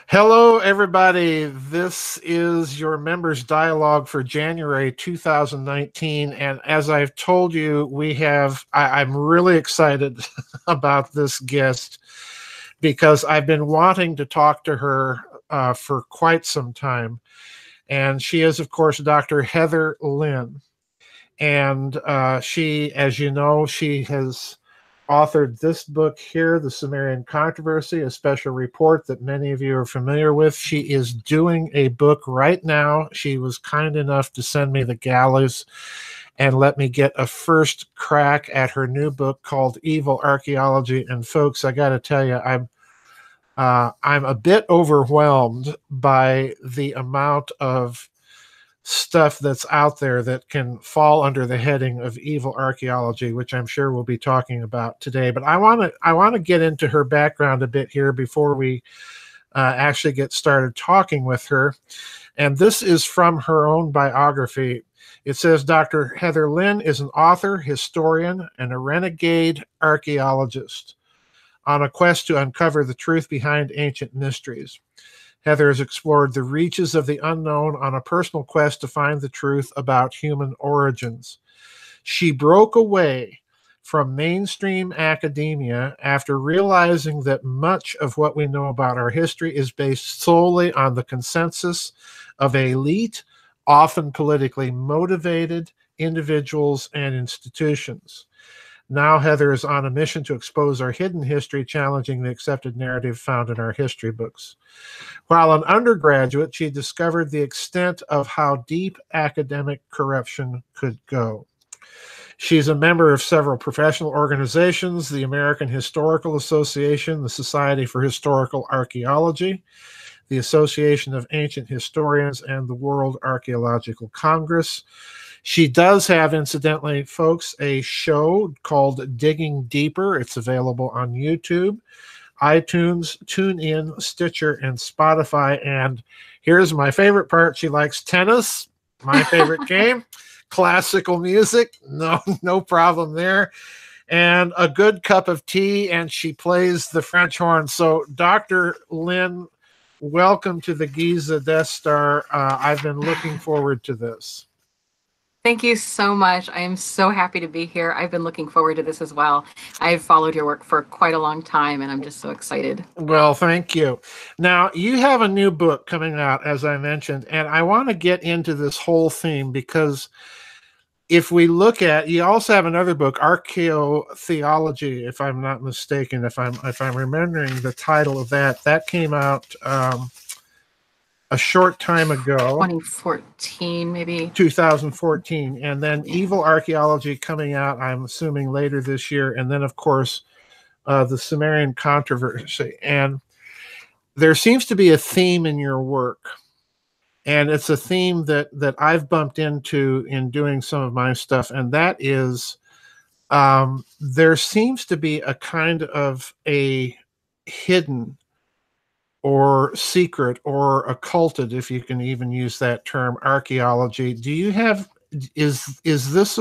Hello, everybody. This is your members' dialogue for January 2019. And as I've told you, I'm really excited about this guest because I've been wanting to talk to her for quite some time. And she is, of course, Dr. Heather Lynn. And as you know, she has authored this book here, The Sumerian Controversy, a special report that many of you are familiar with. She is doing a book right now. She was kind enough to send me the gallows and let me get a first crack at her new book called Evil Archaeology. And folks, I got to tell you, I'm a bit overwhelmed by the amount of stuff that's out there that can fall under the heading of evil archaeology, which I'm sure we'll be talking about today. But I want to get into her background a bit here before we actually get started talking with her. And this is from her own biography. It says Dr. Heather Lynn is an author, historian, and a renegade archaeologist on a quest to uncover the truth behind ancient mysteries. Heather has explored the reaches of the unknown on a personal quest to find the truth about human origins. She broke away from mainstream academia after realizing that much of what we know about our history is based solely on the consensus of elite, often politically motivated individuals and institutions. Now Heather is on a mission to expose our hidden history, challenging the accepted narrative found in our history books. While an undergraduate, she discovered the extent of how deep academic corruption could go. She's a member of several professional organizations, the American Historical Association, the Society for Historical Archaeology, the Association of Ancient Historians, and the World Archaeological Congress. She does have, incidentally, folks, a show called Digging Deeper. It's available on YouTube, iTunes, TuneIn, Stitcher, and Spotify. And here's my favorite part. She likes tennis, my favorite game, classical music, no problem there, and a good cup of tea, and she plays the French horn. So, Dr. Lynn, welcome to the Giza Death Star. I've been looking forward to this. Thank you so much. I am so happy to be here. I've been looking forward to this as well. I've followed your work for quite a long time, and I'm just so excited. Well, thank you. Now, you have a new book coming out, as I mentioned, and I want to get into this whole theme because if we look at, you also have another book, Archaeotheology, if I'm not mistaken, if I'm remembering the title of that came out a short time ago. 2014, maybe. 2014. And then Evil Archaeology coming out, I'm assuming, later this year. And then, of course, the Sumerian Controversy. And there seems to be a theme in your work. And it's a theme that I've bumped into in doing some of my stuff. And that is, there seems to be a kind of a hidden or secret or occulted, if you can even use that term, archaeology. Do you have, is this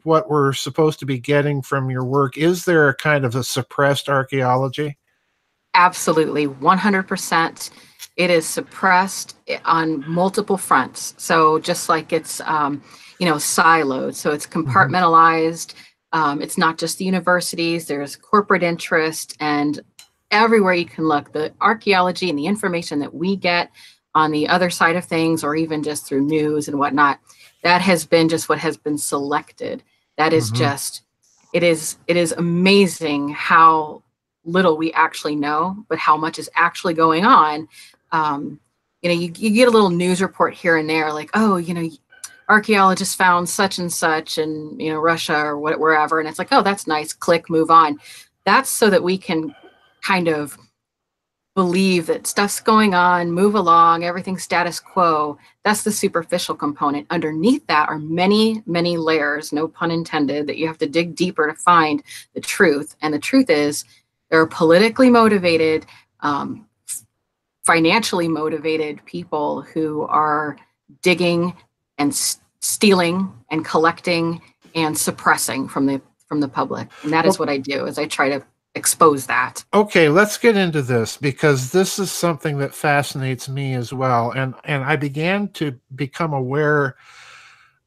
what we're supposed to be getting from your work? Is there a kind of a suppressed archaeology? Absolutely, 100%. It is suppressed on multiple fronts. So just like it's, siloed. So it's compartmentalized. It's not just the universities. There's corporate interest, and everywhere you can look, the archaeology and the information that we get on the other side of things, or even just through news and whatnot, that has been just what has been selected. That is just, it is amazing how little we actually know, but how much is actually going on. You get a little news report here and there, like, archaeologists found such and such in, Russia or wherever. And it's like, oh, that's nice. Click, move on. That's so that we can kind of believe that stuff's going on, move along, everything's status quo. That's the superficial component. Underneath that are many, many layers, no pun intended, that you have to dig deeper to find the truth. And the truth is, there are politically motivated, financially motivated people who are digging and stealing and collecting and suppressing from the public. And that is what I do, is I try to expose that. Okay, let's get into this, because this is something that fascinates me as well. And I began to become aware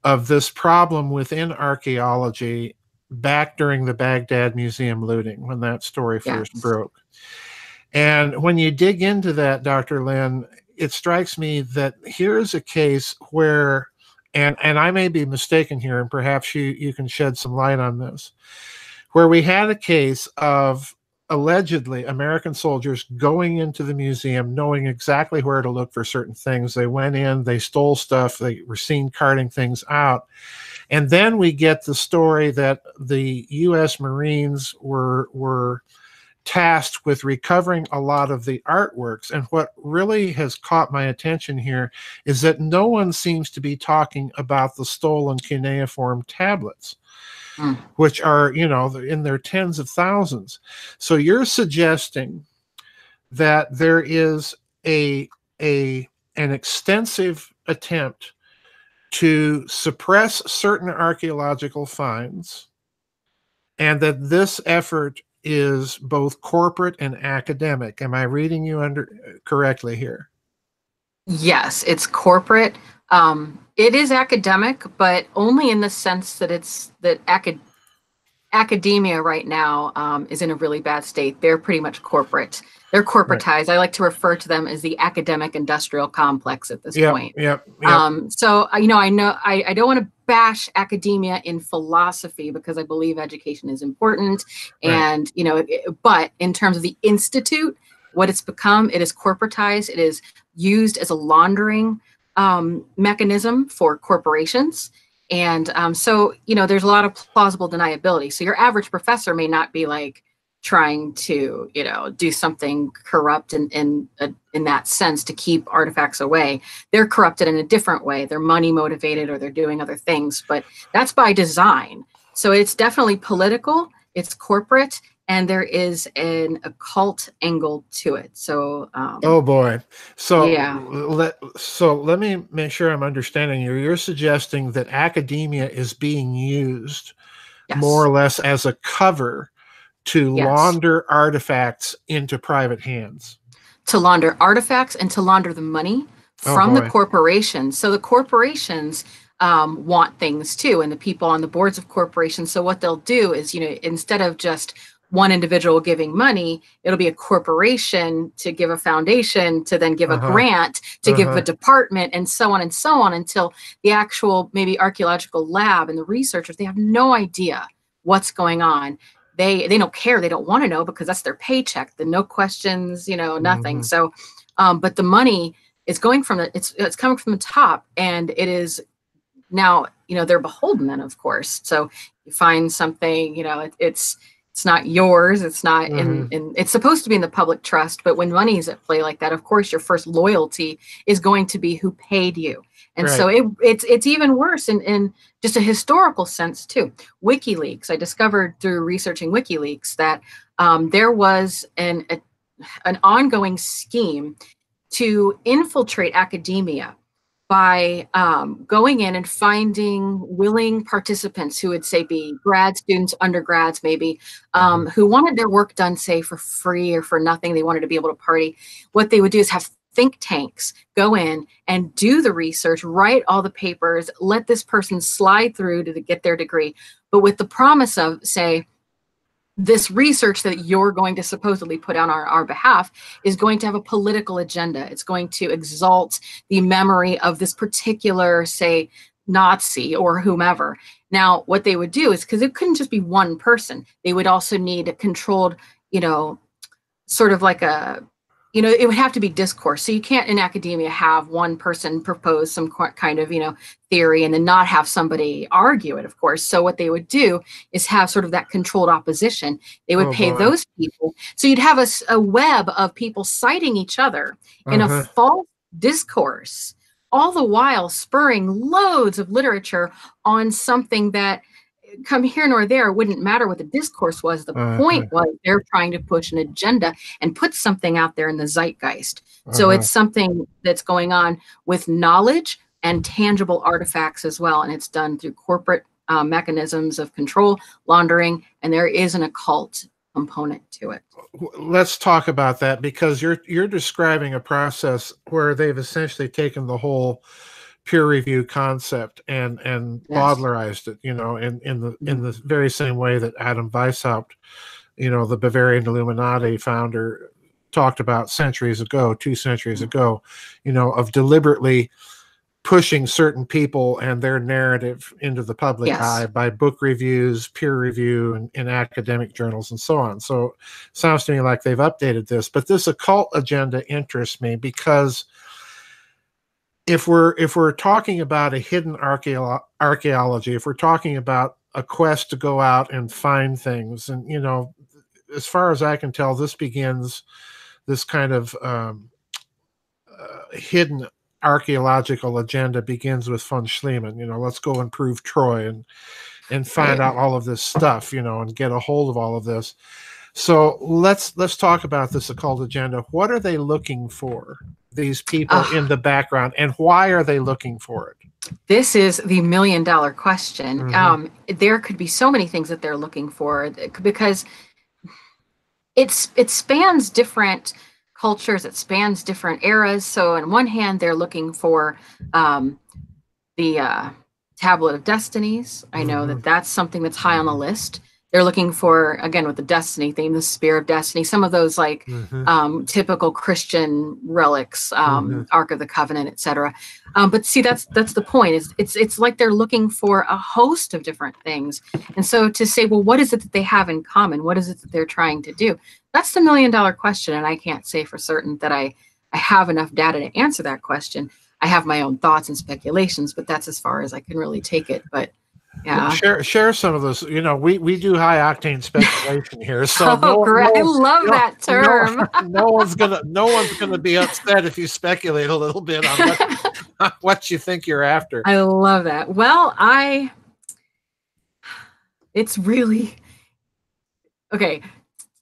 of this problem within archaeology back during the Baghdad Museum looting, when that story first Yes. broke. And when you dig into that, Dr. Lynn, it strikes me that here is a case where, and I may be mistaken here, and perhaps you can shed some light on this, where we had a case of allegedly American soldiers going into the museum knowing exactly where to look for certain things. They went in, they stole stuff, they were seen carting things out. And then we get the story that the U.S. Marines were tasked with recovering a lot of the artworks. And what really has caught my attention here is that no one seems to be talking about the stolen cuneiform tablets, which are, you know, in their tens of thousands. So you're suggesting that there is an extensive attempt to suppress certain archaeological finds, and that this effort is both corporate and academic. Am I reading you correctly here? Yes, it's corporate. It is academic, but only in the sense that academia right now is in a really bad state. They're pretty much corporate. They're corporatized. Right. I like to refer to them as the academic industrial complex at this point. Yep. So, I don't want to bash academia in philosophy, because I believe education is important. And, but in terms of the institute, what it's become, it is corporatized. It is used as a laundering mechanism for corporations. And so, there's a lot of plausible deniability. So your average professor may not be like trying to, do something corrupt in that sense to keep artifacts away. They're corrupted in a different way. They're money motivated, or they're doing other things, but that's by design. So it's definitely political, it's corporate, and there is an occult angle to it. So, oh boy. So yeah. Let me make sure I'm understanding you. You're suggesting that academia is being used more or less as a cover to launder artifacts into private hands. To launder artifacts and to launder the money from the corporations. So the corporations want things too, and the people on the boards of corporations. So what they'll do is, instead of just one individual giving money, it'll be a corporation to give a foundation, to then give a grant, to give a department, and so on, until the actual maybe archaeological lab and the researchers, they have no idea what's going on. They don't care. They don't want to know, because that's their paycheck. The no questions, nothing. So, but the money is going from it's coming from the top, and it is now, they're beholden then, of course. So you find something, it's not yours. It's not in it's supposed to be in the public trust. But when money is at play like that, of course, your first loyalty is going to be who paid you. And so it's even worse in just a historical sense too. WikiLeaks, I discovered through researching WikiLeaks that there was an ongoing scheme to infiltrate academia by going in and finding willing participants who would, say, be grad students, undergrads maybe, who wanted their work done, say, for free or for nothing. They wanted to be able to party. What they would do is have think tanks go in and do the research, write all the papers, let this person slide through to get their degree, but with the promise of, say, this research that you're going to supposedly put on our behalf is going to have a political agenda. It's going to exalt the memory of this particular, say, Nazi or whomever. Now, what they would do is, because it couldn't just be one person, they would also need a controlled, sort of like a, it would have to be discourse. So you can't in academia have one person propose some kind of, theory and then not have somebody argue it, of course. So what they would do is have sort of that controlled opposition. They would pay those people. So you'd have a web of people citing each other in a false discourse, all the while spurring loads of literature on something that, come here nor there, wouldn't matter what the discourse was. The point was they're trying to push an agenda and put something out there in the zeitgeist. So it's something that's going on with knowledge and tangible artifacts as well. And it's done through corporate mechanisms of control, laundering, and there is an occult component to it. Let's talk about that, because you're describing a process where they've essentially taken the whole peer review concept and Yes. bowdlerized it, in the very same way that Adam Weishaupt, the Bavarian Illuminati founder, talked about centuries ago, 2 centuries ago, of deliberately pushing certain people and their narrative into the public eye by book reviews, peer review, and academic journals and so on. So it sounds to me like they've updated this, but this occult agenda interests me, because if we're talking about a hidden archaeology, if we're talking about a quest to go out and find things, and as far as I can tell, this kind of hidden archaeological agenda begins with von Schliemann. Let's go and prove Troy and find out all of this stuff, and get a hold of all of this. So let's talk about this occult agenda. What are they looking for, these people in the background, and why are they looking for it? This is the million-dollar question. There could be so many things that they're looking for, because it spans different cultures, it spans different eras. So on one hand, they're looking for the Tablet of Destinies. I know that that's something that's high on the list. They're looking for, again, with the Destiny theme, the Spear of Destiny, some of those typical Christian relics, Ark of the Covenant, etc. But see, that's the point. It's like they're looking for a host of different things. And so to say, well, what is it that they have in common? What is it that they're trying to do? That's the million-dollar question. And I can't say for certain that I have enough data to answer that question. I have my own thoughts and speculations, but that's as far as I can really take it. But yeah, share some of those. We do high octane speculation here, so great. I love that term. No one's gonna be upset if you speculate a little bit on what you think you're after. I love that. Well, it's really okay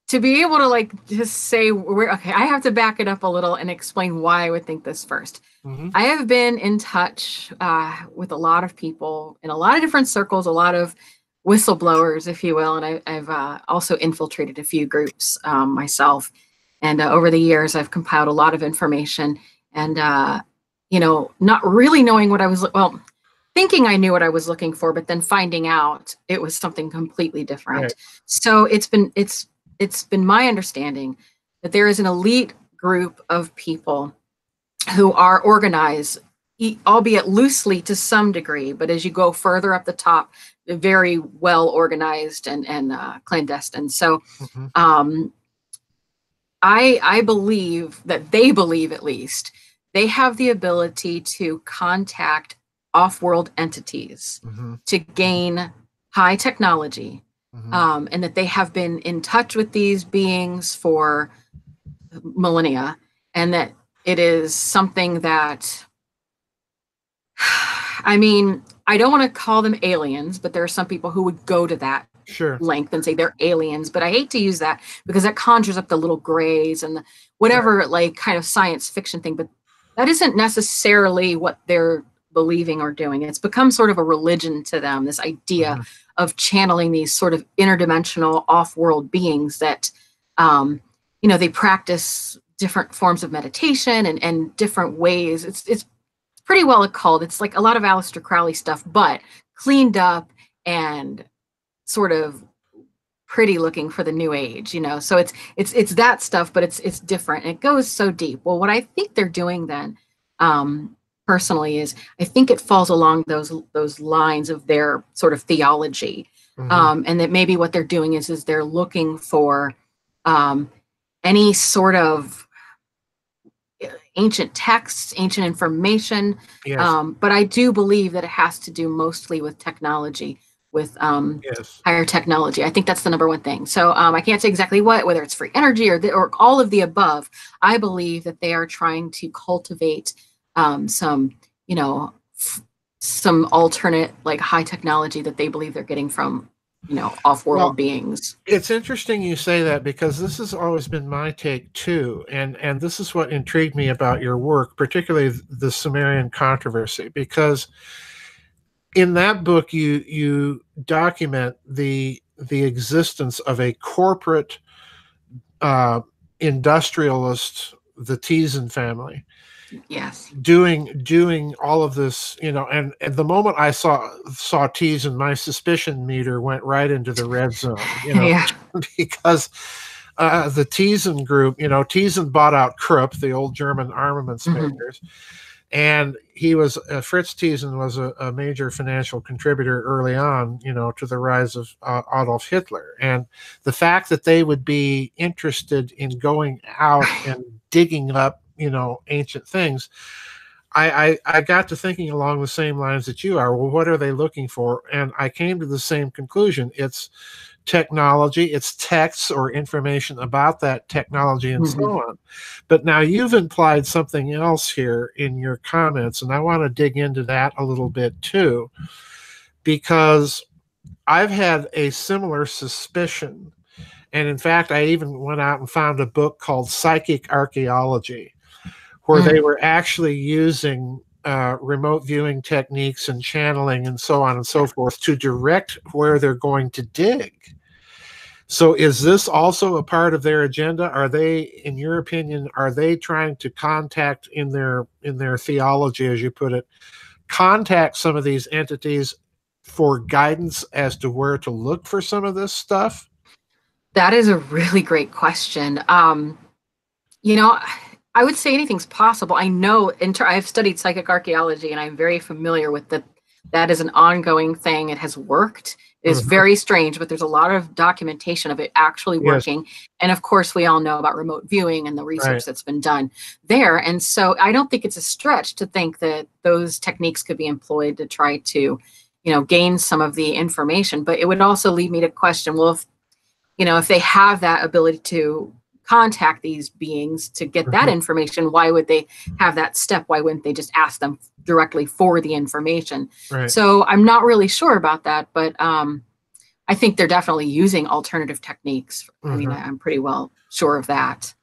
to be able to just say I have to back it up a little and explain why I would think this first. I have been in touch with a lot of people in a lot of different circles, a lot of whistleblowers, if you will, and I've also infiltrated a few groups myself. And over the years, I've compiled a lot of information, and not really knowing what I was thinking I knew what I was looking for, but then finding out it was something completely different. Right. So it's been my understanding that there is an elite group of people who are organized, albeit loosely to some degree, but as you go further up the top, they're very well organized and clandestine. So I believe that they believe, at least, they have the ability to contact off-world entities to gain high technology. And that they have been in touch with these beings for millennia, and that it is something that, I don't want to call them aliens, but there are some people who would go to that length and say they're aliens, but I hate to use that because that conjures up the little grays and the whatever kind of science fiction thing, but that isn't necessarily what they're believing or doing. It's become sort of a religion to them, this idea of channeling these sort of interdimensional off-world beings that, they practice different forms of meditation and different ways. It's pretty well occult. It's like a lot of Aleister Crowley stuff, but cleaned up and sort of pretty looking for the new age, so it's that stuff, but it's different. And it goes so deep. Well, what I think they're doing then, personally, is I think it falls along those lines of their sort of theology, and that maybe what they're doing is they're looking for any sort of ancient texts, ancient information. But I do believe that it has to do mostly with technology, with higher technology. I think that's the number one thing. So I can't say exactly whether it's free energy or all of the above. I believe that they are trying to cultivate some alternate high technology that they believe they're getting from off-world beings. It's interesting you say that, because this has always been my take too, and this is what intrigued me about your work, particularly the Sumerian controversy, because in that book you document the existence of a corporate uh, industrialists, the Teason family, Yes. doing all of this, and the moment I saw Teason, my suspicion meter went right into the red zone, Yeah. because the Teason group, Teason bought out Krupp, the old German armaments Hmm. makers, and he was Fritz Teason was a major financial contributor early on, to the rise of Adolf Hitler, and the fact that they would be interested in going out and digging up, ancient things. I got to thinking along the same lines that you are. Well, what are they looking for? And I came to the same conclusion. It's technology, it's texts or information about that technology, and so Hmm. on. But now you've implied something else here in your comments, and I want to dig into that a little bit too, because I've had a similar suspicion. And in fact, I even went out and found a book called Psychic Archaeology, where they were actually using remote viewing techniques and channeling and so on and so forth to direct where they're going to dig. So is this also a part of their agenda? Are they, in your opinion, are they trying to contact in their theology, as you put it, contact some of these entities for guidance as to where to look for some of this stuff? That is a really great question. You know, I would say anything's possible. I know I've studied psychic archaeology, and I'm very familiar with that. That is an ongoing thing. It has worked. It is Mhm. very strange, but there's a lot of documentation of it actually Yes, working. And of course, we all know about remote viewing and the right. research that's been done there. And so I don't think it's a stretch to think that those techniques could be employed to try to, gain some of the information. But it would also lead me to question, well, if they have that ability to contact these beings to get that Mhm. information, why would they have that step? Why wouldn't they just ask them directly for the information? Right. So I'm not really sure about that, but I think they're definitely using alternative techniques. I mean, Mhm. I'm pretty well sure of that.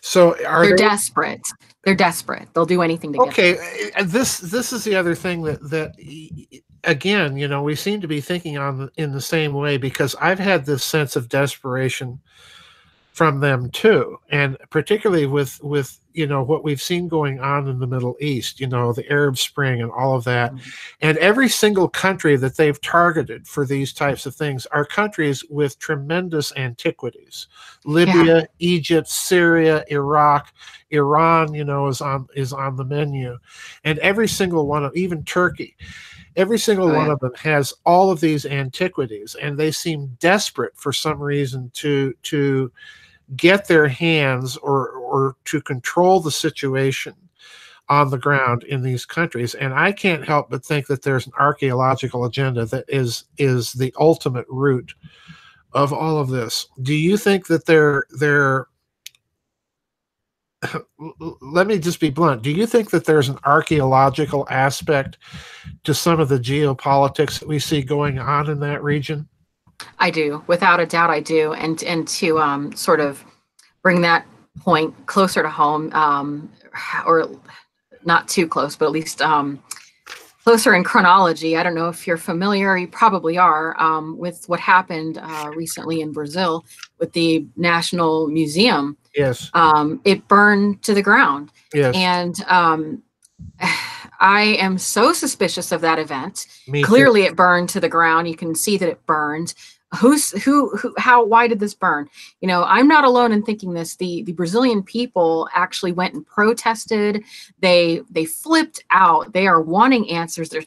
So are They're they desperate. They're desperate. They'll do anything to get okay? this. This is the other thing that again, we seem to be thinking in the same way, because I've had this sense of desperation from them too, and particularly with what we've seen going on in the Middle East, the Arab Spring and all of that, Mhm. and every single country that they've targeted for these types of things are countries with tremendous antiquities. Yeah. Libya, Egypt, Syria, Iraq, Iran, is on the menu, and every single one of, even Turkey, every single Oh, one yeah. of them has all of these antiquities, and they seem desperate for some reason to get their hands or to control the situation on the ground in these countries. And I can't help but think that there's an archaeological agenda that is the ultimate root of all of this. Do you think that they're let me just be blunt. Do you think that there's an archaeological aspect to some of the geopolitics that we see going on in that region? I do. Without a doubt, I do. And to sort of bring that point closer to home, or not too close, but at least closer in chronology. I don't know if you're familiar, you probably are, with what happened recently in Brazil with the National Museum. Yes. It burned to the ground. Yes. And I am so suspicious of that event. Me too. Clearly, it burned to the ground. You can see that it burned. Who, how, why did this burn? I'm not alone in thinking this. The Brazilian people actually went and protested. They flipped out. They are wanting answers. They're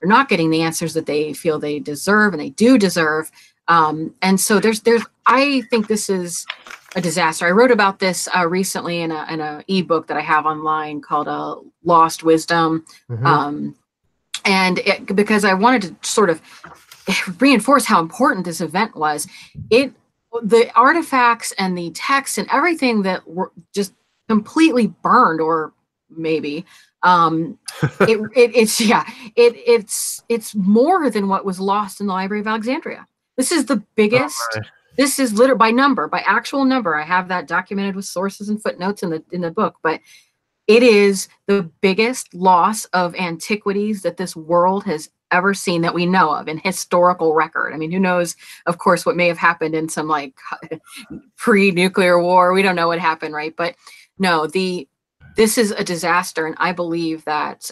not getting the answers that they feel they deserve, and they do deserve. And so I think this is a disaster. I wrote about this recently in a ebook that I have online called Lost Wisdom. Mhm. Um, because I wanted to sort of reinforce how important this event was. The artifacts and the texts and everything that were just completely burned, or maybe it's yeah, it's more than what was lost in the Library of Alexandria. This is the Oh biggest. my. This is literally by number, by actual number. I have that documented with sources and footnotes in the book, but it is the biggest loss of antiquities that this world has ever seen that we know of in historical record. I mean, who knows, of course, what may have happened in some like pre-nuclear war. We don't know what happened, right? But no, this is a disaster, and I believe that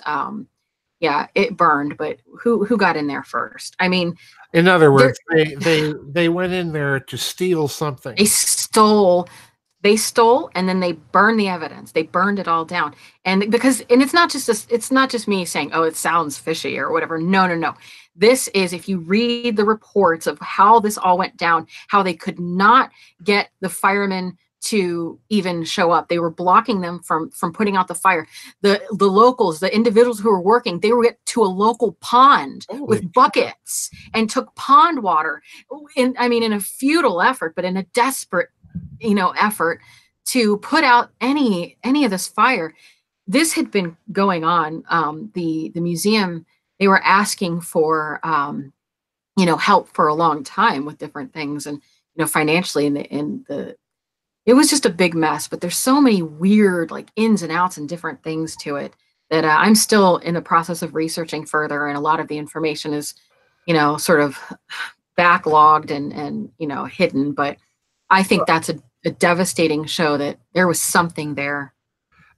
yeah, it burned, but who got in there first? I mean, in other words, they went in there to steal something. They stole and then they burned the evidence. They burned it all down. And it's not just this, it's not just me saying, oh, it sounds fishy or whatever. No, no, no. This is, if you read the reports of how this all went down, how they could not get the firemen to even show up. They were blocking them from putting out the fire. The locals, the individuals who were working, they were to a local pond with buckets and took pond water in a futile effort, but in a desperate effort to put out any of this fire. This had been going on. The museum, they were asking for help for a long time with different things, and financially, it was just a big mess. But there's so many weird like ins and outs and different things to it that I'm still in the process of researching further, and a lot of the information is sort of backlogged and hidden. But I think that's a devastating show, that there was something there.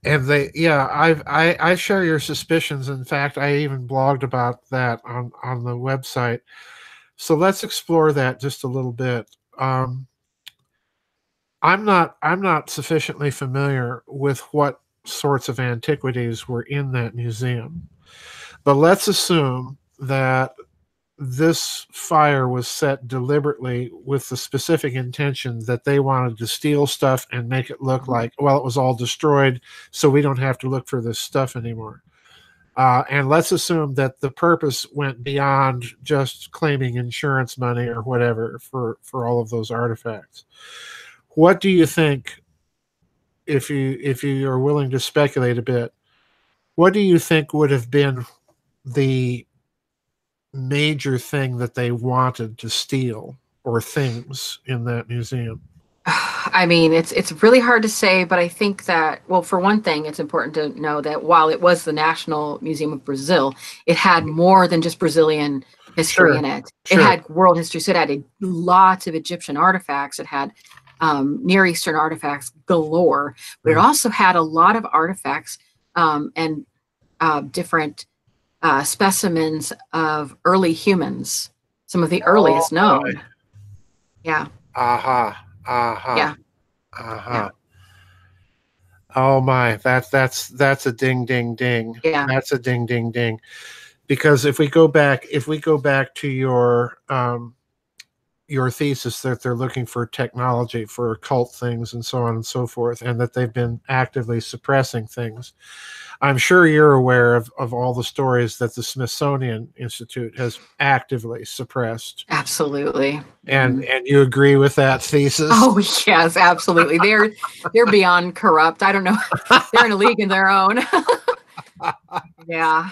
And I share your suspicions. In fact, I even blogged about that on the website. So let's explore that just a little bit. I'm not sufficiently familiar with what sorts of antiquities were in that museum, but let's assume that this fire was set deliberately with the specific intention that they wanted to steal stuff and make it look like, well, it was all destroyed, so we don't have to look for this stuff anymore. And let's assume that the purpose went beyond just claiming insurance money or whatever for all of those artifacts. What do you think, if you are willing to speculate a bit, what do you think would have been the major thing that they wanted to steal, or things in that museum? I mean, it's really hard to say, but I think that, well, for one thing, it's important to know that while it was the National Museum of Brazil, it had more than just Brazilian history in it. It had world history, so it had lots of Egyptian artifacts. It had Near Eastern artifacts galore, but it also had a lot of artifacts and different specimens of early humans, some of the earliest known. Yeah. Yeah. Oh my, that's a ding ding ding. Yeah. That's a ding ding ding. Because if we go back to your thesis that they're looking for technology for occult things and so on and so forth, and that they've been actively suppressing things, I'm sure you're aware of all the stories that the Smithsonian Institute has actively suppressed. Absolutely. And you agree with that thesis? Oh yes, absolutely. They're beyond corrupt. I don't know. They're in a league of their own. Yeah.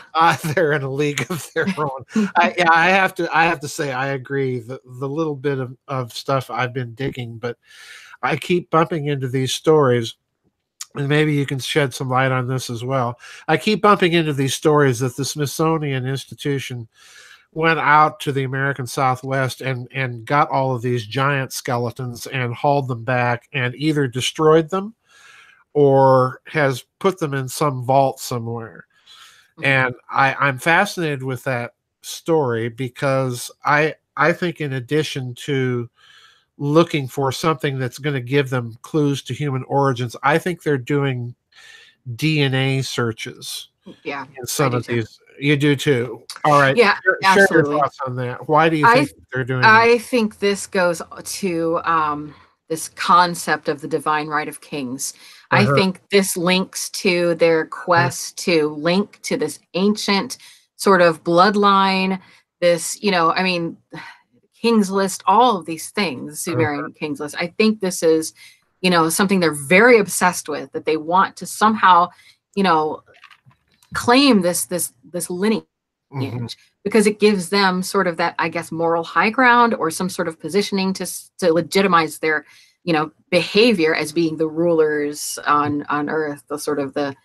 They're in a league of their own. I have to say I agree. The little bit of stuff I've been digging, but I keep bumping into these stories, and maybe you can shed some light on this as well. I keep bumping into these stories that the Smithsonian Institution went out to the American Southwest and got all of these giant skeletons and hauled them back and either destroyed them or has put them in some vault somewhere. And I'm fascinated with that story because I think, in addition to looking for something that's going to give them clues to human origins, I think they're doing DNA searches. Yeah. In some of these. You do too. All right. Yeah, share your thoughts on that. Why do you think they're doing that? I think this goes to this concept of the divine right of kings. I think this links to their quest to link to this ancient sort of bloodline, this, King's List, all of these things, Sumerian King's List. I think this is, something they're very obsessed with, that they want to somehow, claim this lineage, because it gives them sort of that, I guess, moral high ground or some sort of positioning to legitimize their, behavior as being the rulers on earth, the sort of the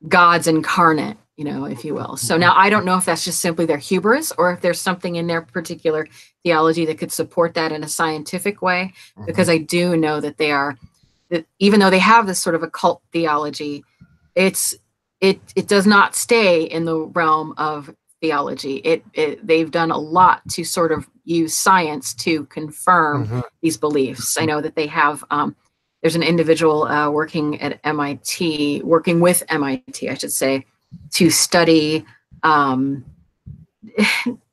gods incarnate, if you will. So now I don't know if that's just simply their hubris or if there's something in their particular theology that could support that in a scientific way, because I do know that that even though they have this sort of occult theology, it does not stay in the realm of theology. They've done a lot to sort of use science to confirm these beliefs. I know that they have there's an individual working with MIT, I should say, to study different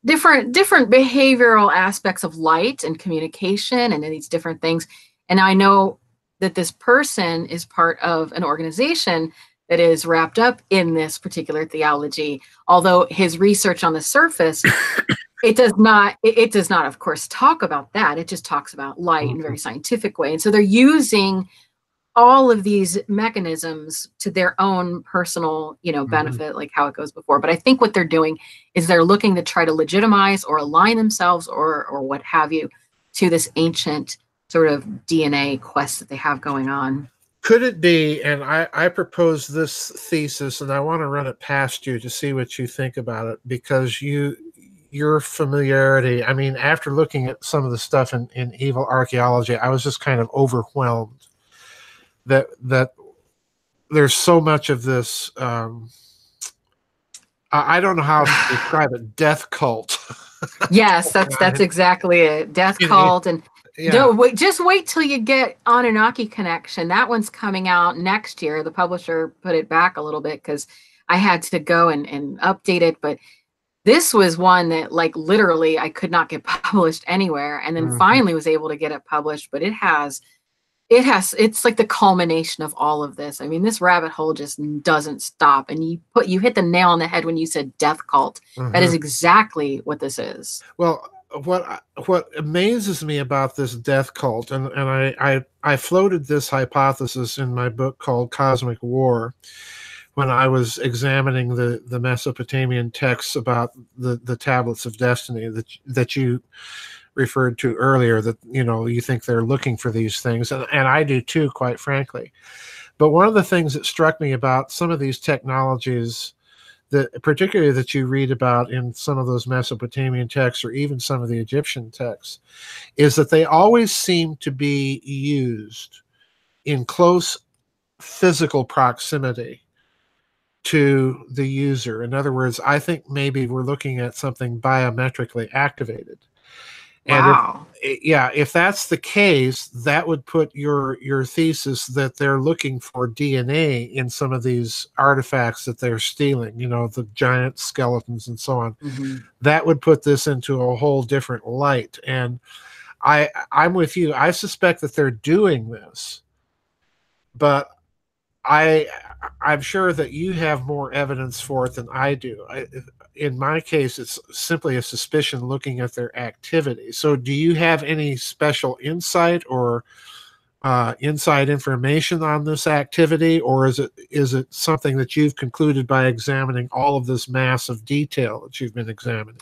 behavioral aspects of light and communication and these different things. And I know that this person is part of an organization that is wrapped up in this particular theology, although his research on the surface, it does not, of course, talk about that. It just talks about light in a very scientific way. And so they're using all of these mechanisms to their own personal, benefit, like how it goes before. But I think what they're doing is they're looking to try to legitimize or align themselves or what have you to this ancient sort of DNA quest that they have going on. Could it be, and I propose this thesis, and I want to run it past you to see what you think about it, because your familiarity, I mean, after looking at some of the stuff in Evil Archaeology, I was just kind of overwhelmed that there's so much of this, I don't know how to describe it, death cult. Yes, that's exactly it. Death cult. And just wait till you get Anunnaki Connection. That one's coming out next year. The publisher put it back a little bit because I had to go and update it. But this was one that, like, literally I could not get published anywhere, and then finally was able to get it published. But it's like the culmination of all of this. I mean, this rabbit hole just doesn't stop. And you hit the nail on the head when you said death cult. That is exactly what this is. Well, what amazes me about this death cult, and I floated this hypothesis in my book called Cosmic War when I was examining the Mesopotamian texts about the tablets of destiny that you referred to earlier, that you think they're looking for these things, and I do too, quite frankly. But one of the things that struck me about some of these technologies, that particularly that you read about in some of those Mesopotamian texts or even some of the Egyptian texts, is that they always seem to be used in close physical proximity to the user. In other words, I think maybe we're looking at something biometrically activated. Wow. And if that's the case, that would put your thesis that they're looking for DNA in some of these artifacts that they're stealing, the giant skeletons and so on. That would put this into a whole different light. And I'm with you. I suspect that they're doing this, but I'm sure that you have more evidence for it than I do. In my case, it's simply a suspicion looking at their activity. So do you have any special insight or inside information on this activity, or is it something that you've concluded by examining all of this mass of detail that you've been examining?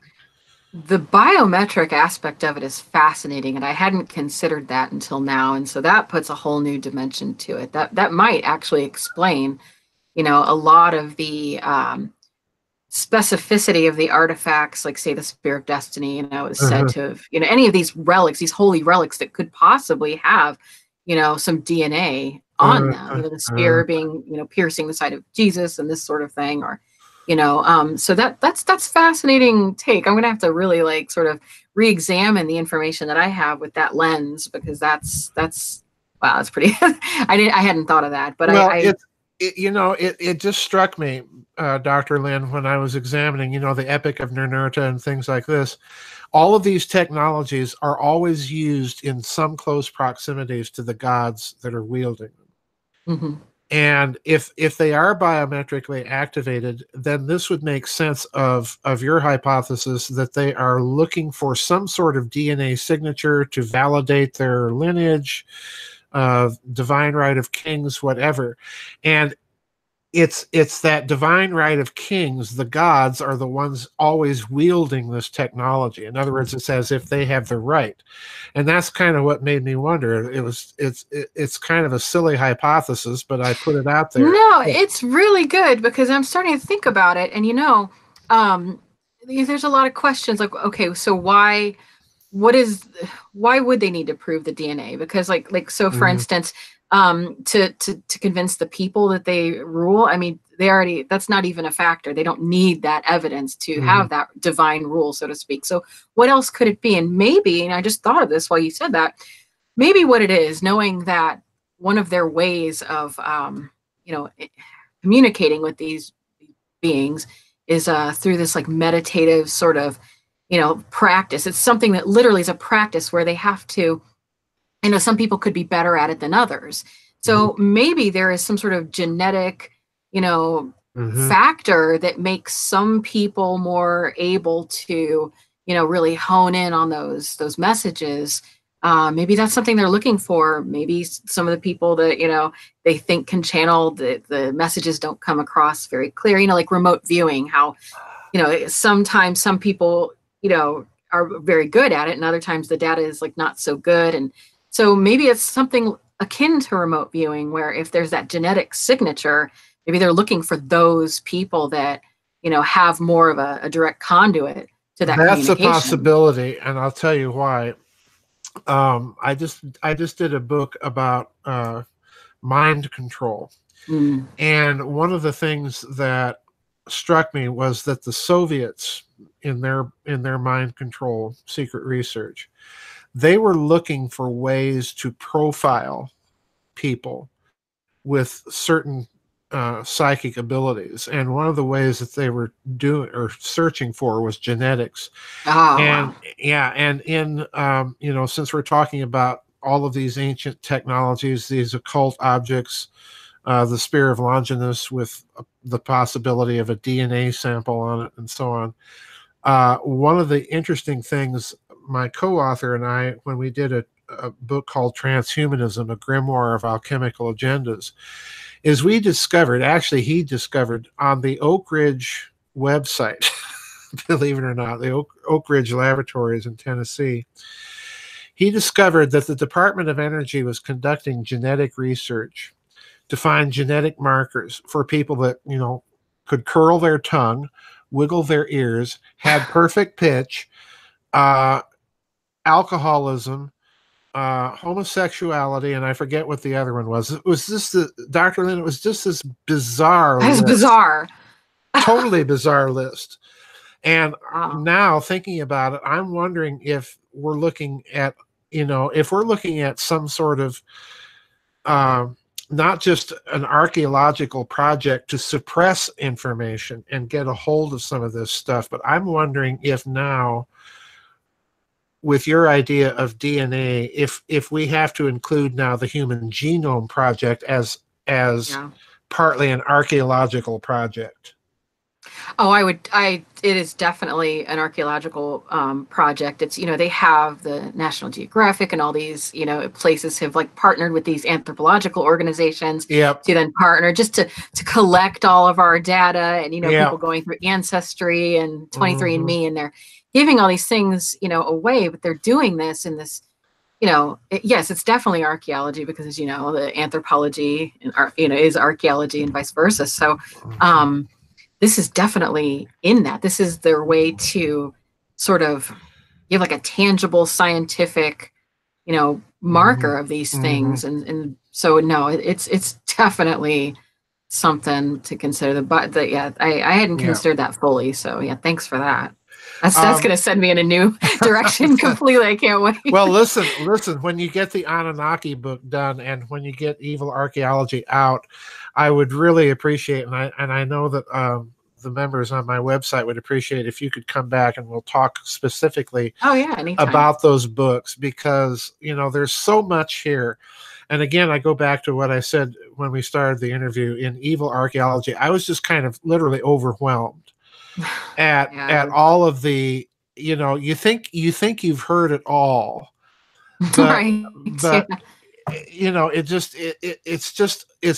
The biometric aspect of it is fascinating, and I hadn't considered that until now. And so that puts a whole new dimension to it. That might actually explain, a lot of the specificity of the artifacts, like say the Spear of Destiny, is said to have, any of these relics, these holy relics that could possibly have, some DNA on them, the spear being, piercing the side of Jesus and this sort of thing, or, so that's fascinating take. I'm going to have to really sort of re-examine the information that I have with that lens, because that's wow, that's pretty, I hadn't thought of that, but well, it just struck me, Dr. Lynn, when I was examining, the Epic of Ninurta and things like this. All of these technologies are always used in some close proximities to the gods that are wielding them. And if they are biometrically activated, then this would make sense of your hypothesis that they are looking for some sort of DNA signature to validate their lineage, divine right of kings, whatever. And it's that divine right of kings. The gods are the ones always wielding this technology. In other words, it's as if they have the right, and that's kind of what made me wonder. It's kind of a silly hypothesis, but I put it out there. No, it's really good because I'm starting to think about it, and um, there's a lot of questions like, okay, so what is why would they need to prove the DNA? Because so for Mhm. instance, to convince the people that they rule, I mean, that's not even a factor. They don't need that evidence to Mhm. have that divine rule, so to speak. So what else could it be? And maybe, and I just thought of this while you said that, maybe what it is, knowing that one of their ways of communicating with these beings is through this like meditative sort of practice. It's something that literally is a practice where they have to, some people could be better at it than others. Mhm. So maybe there is some sort of genetic, you know, Mhm. factor that makes some people more able to, really hone in on those messages. Maybe that's something they're looking for. Maybe some of the people that, they think can channel the messages don't come across very clear, like remote viewing, how, sometimes some people, are very good at it and other times the data is like not so good. And so maybe it's something akin to remote viewing where if there's that genetic signature, maybe they're looking for those people that, have more of a direct conduit to that That's a communication. possibility, and I'll tell you why. I just did a book about mind control, Mm. and one of the things that struck me was that the Soviets, in their mind control secret research, they were looking for ways to profile people with certain psychic abilities, and one of the ways that they were doing or searching for was genetics. Oh, And wow. yeah, and in since we're talking about all of these ancient technologies, these occult objects, the spear of Longinus with the possibility of a DNA sample on it, and so on. One of the interesting things, my co-author and I, when we did a book called Transhumanism, a grimoire of alchemical agendas, is we discovered, actually he discovered on the Oak Ridge website, believe it or not, the Oak Ridge Laboratories in Tennessee, he discovered that the Department of Energy was conducting genetic research to find genetic markers for people that, could curl their tongue, wiggle their ears, had perfect pitch, uh, alcoholism, homosexuality, and I forget what the other one was. It was just Dr. Lynn, it was just this bizarre That's list, bizarre. totally bizarre list. And Wow. now thinking about it, I'm wondering if we're looking at, if we're looking at some sort of uh, not just an archaeological project to suppress information and get a hold of some of this stuff, but I'm wondering if now, with your idea of DNA, if we have to include now the Human Genome Project as Yeah. partly an archaeological project. Oh, it is definitely an archaeological project. It's, they have the National Geographic and all these, places have like partnered with these anthropological organizations Yep. to then partner just to collect all of our data and, people Yep. going through Ancestry and Hmm. 23andMe and they're giving all these things, away, but they're doing this in this, yes, it's definitely archaeology because, as you know, the anthropology and, is archaeology and vice versa. So, this is definitely in that. This is their way to sort of give like a tangible scientific, Hmm. marker of these Hmm. things. And so no, it's definitely something to consider. But yeah, I hadn't Yeah. considered that fully. So yeah, thanks for that. That's Um, gonna send me in a new direction completely. I can't wait. well, listen. When you get the Anunnaki book done, and when you get Evil Archaeology out, I would really appreciate, and I know that the members on my website would appreciate if you could come back and we'll talk specifically Oh yeah, anytime. about those books, because there's so much here. And again, I go back to what I said when we started the interview. In Evil Archaeology, I was just kind of literally overwhelmed at Yeah. all of the, you think you've heard it all, but Right. but Yeah. it's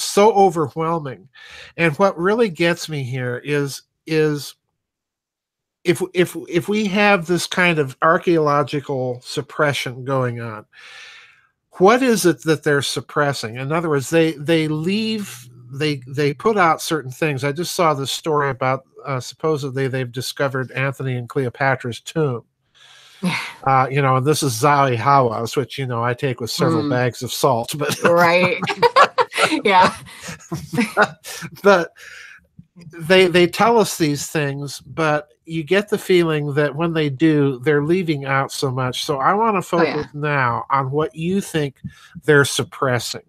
so overwhelming. And what really gets me here is if we have this kind of archaeological suppression going on, what is it that they're suppressing? In other words, they put out certain things. I just saw this story about supposedly they've discovered Anthony and Cleopatra's tomb. And this is Zawi Hawass, which I take with several bags of salt, but right. Yeah. but they tell us these things, but you get the feeling that when they do, they're leaving out so much. So I want to focus now on what you think they're suppressing.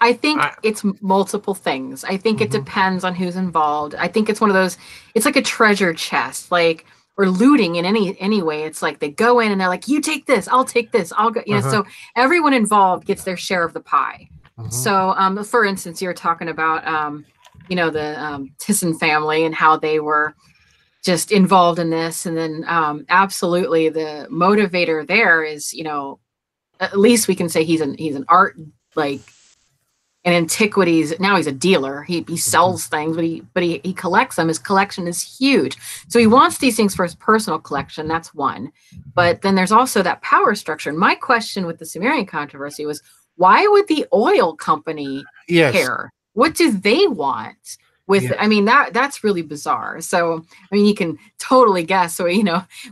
I think it's multiple things. I think it depends on who's involved. I think it's one of those, it's like a treasure chest, like, or looting in any way. It's like they go in and they're like, you take this, I'll take this, I'll go, so everyone involved gets their share of the pie. So for instance, you're talking about the Thyssen family and how they were just involved in this. And then absolutely the motivator there is, at least we can say he's an art, like an antiquities. Now he's a dealer. He sells things, but he collects them. His collection is huge. So he wants these things for his personal collection. That's one. But then there's also that power structure. And my question with the Sumerian controversy was, why would the oil company care? What do they want? That's really bizarre. So, you can totally guess, so,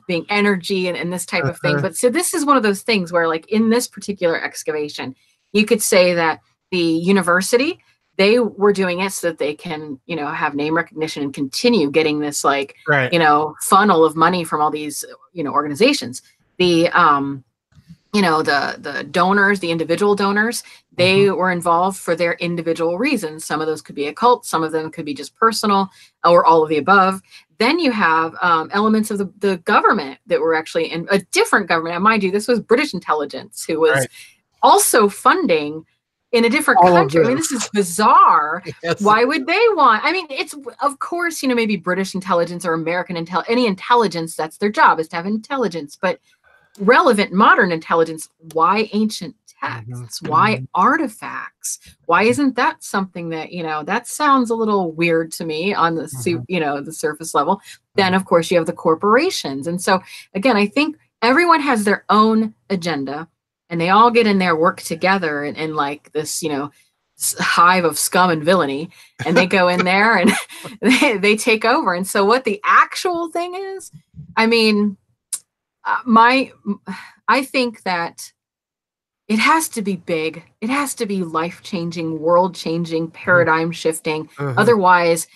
being energy and this type of thing. But so this is one of those things where, like, in this particular excavation, you could say that the university, they were doing it so that they can, have name recognition and continue getting this, funnel of money from all these, organizations. The donors, the individual donors, they were involved for their individual reasons. Some of those could be occult, some of them could be just personal, or all of the above. Then you have elements of the government that were actually in a different government. And mind you, this was British intelligence who was also funding in a different country. This is bizarre. Yes. Why would they want? It's, of course, maybe British intelligence or American any intelligence, that's their job, is to have intelligence. But relevant modern intelligence, why ancient texts? Why artifacts? Why isn't that something that, that sounds a little weird to me on the the surface level? Then of course you have the corporations. And so again, I think everyone has their own agenda and they all get in there, work together and like this, hive of scum and villainy, and they go in there and they take over. And so what the actual thing is, I think that it has to be big. It has to be life-changing, world-changing, paradigm-shifting. Otherwise,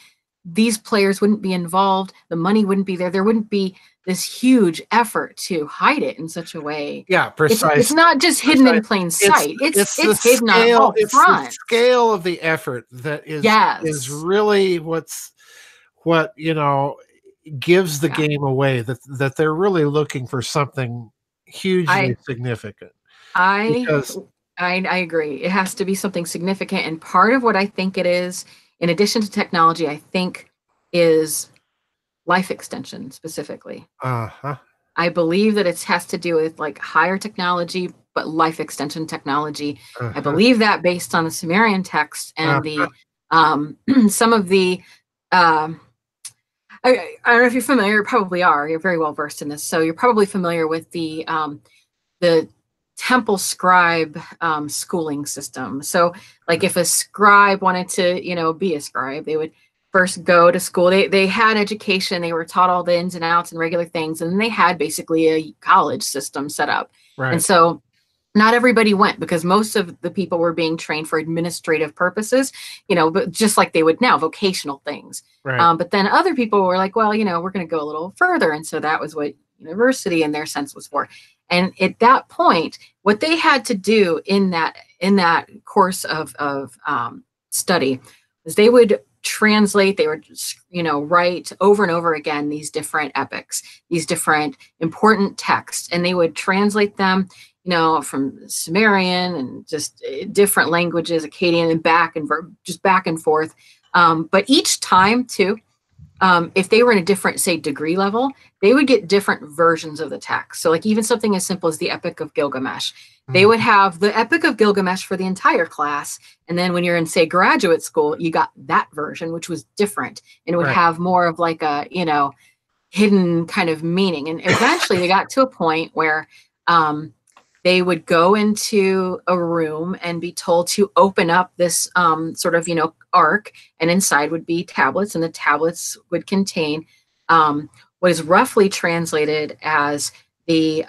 these players wouldn't be involved. The money wouldn't be there. There wouldn't be this huge effort to hide it in such a way. Yeah, precisely. It's not just hidden in plain sight. It's hidden up front. The scale of the effort that is really what gives the game away, that they're really looking for something hugely significant. I agree. It has to be something significant. And part of what I think it is, in addition to technology, I think is life extension specifically. I believe that it has to do with like higher technology, but life extension technology. I believe that based on the Sumerian text and the some of the I don't know if you're familiar, probably are. You're very well versed in this. So you're probably familiar with the temple scribe schooling system. So like if a scribe wanted to, be a scribe, they would first go to school. They had education. They were taught all the ins and outs and regular things. And then they had basically a college system set up. Right. And so not everybody went because most of the people were being trained for administrative purposes, but just like they would now, vocational things. Right. But then other people were like, well, we're going to go a little further. And so that was what university in their sense was for. And at that point, what they had to do in that course of study is they would translate, they would, write over and over again these different epics, these different important texts, and they would translate them, from Sumerian and just different languages, Akkadian and back and forth. But each time too, if they were in a different, say, degree level, they would get different versions of the text. So, like even something as simple as the Epic of Gilgamesh, they would have the Epic of Gilgamesh for the entire class. And then when you're in, say, graduate school, you got that version, which was different. And it would have more of like a, hidden kind of meaning. And eventually they got to a point where they would go into a room and be told to open up this sort of, ark, and inside would be tablets, and the tablets would contain what is roughly translated as the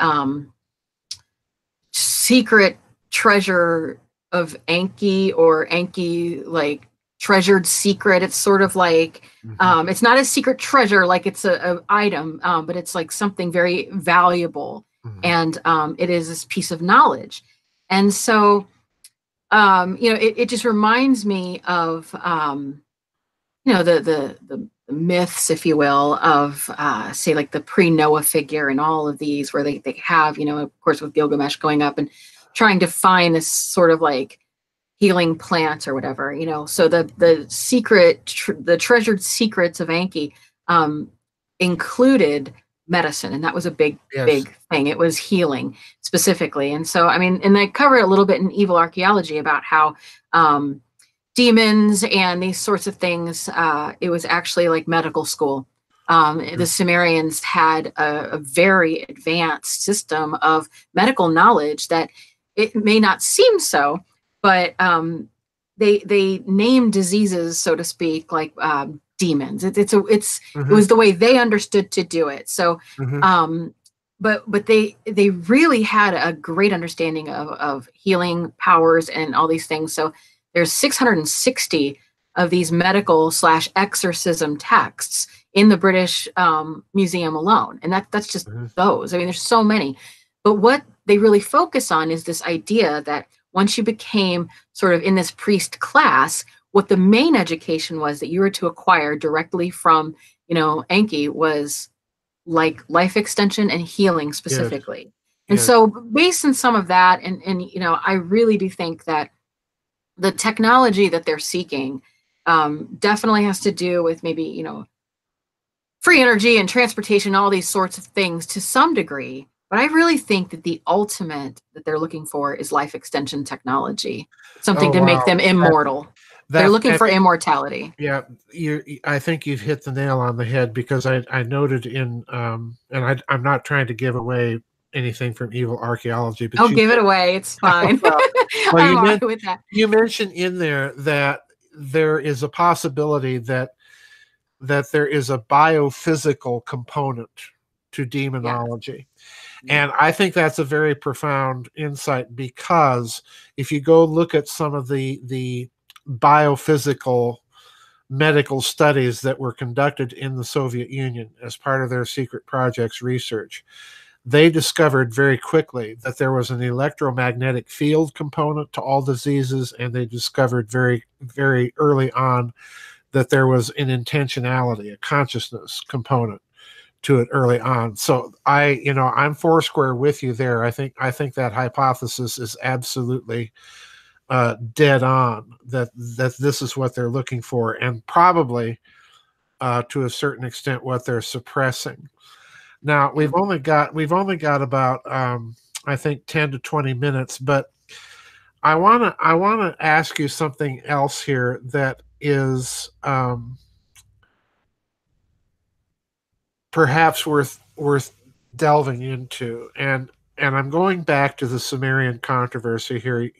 secret treasure of Enki, or Enki, like treasured secret. It's sort of like, it's not a secret treasure, like it's a item, but it's like something very valuable. And it is this piece of knowledge. And so, it just reminds me of, the myths, if you will, of, say, like the pre-Noah figure and all of these, where they have, of course, with Gilgamesh going up and trying to find this sort of like healing plant or whatever, so the secret, the treasured secrets of Enki included medicine, and that was a big thing. It was healing specifically. And so, I mean, and they cover it a little bit in Evil Archaeology about how demons and these sorts of things, it was actually like medical school. The Sumerians had a very advanced system of medical knowledge that it may not seem so, but they name diseases, so to speak, like demons. It was the way they understood to do it. So, but they really had a great understanding of healing powers and all these things. So there's 660 of these medical / exorcism texts in the British Museum alone, and that's just those. I mean, there's so many. But what they really focus on is this idea that once you became sort of in this priest class, what the main education was that you were to acquire directly from, Enki was like life extension and healing specifically. And so based on some of that, and I really do think that the technology that they're seeking definitely has to do with maybe, free energy and transportation, all these sorts of things to some degree. But I really think that the ultimate that they're looking for is life extension technology, something to make them immortal. They're looking for immortality. Yeah, I think you've hit the nail on the head, because I noted in, and I'm not trying to give away anything from Evil Archaeology, but give it away. It's fine. I'm all right with that. You mentioned in there that there is a possibility that there is a biophysical component to demonology. And I think that's a very profound insight, because if you go look at some of the biophysical medical studies that were conducted in the Soviet Union as part of their secret projects research, they discovered very quickly that there was an electromagnetic field component to all diseases, and they discovered very, very early on that there was an intentionality, a consciousness component to it early on. So I'm foursquare with you there. I think that hypothesis is absolutely dead on, that this is what they're looking for, and probably to a certain extent what they're suppressing. Now we've only got about I think 10 to 20 minutes, but I want to ask you something else here that is perhaps worth delving into, and I'm going back to the Sumerian controversy here.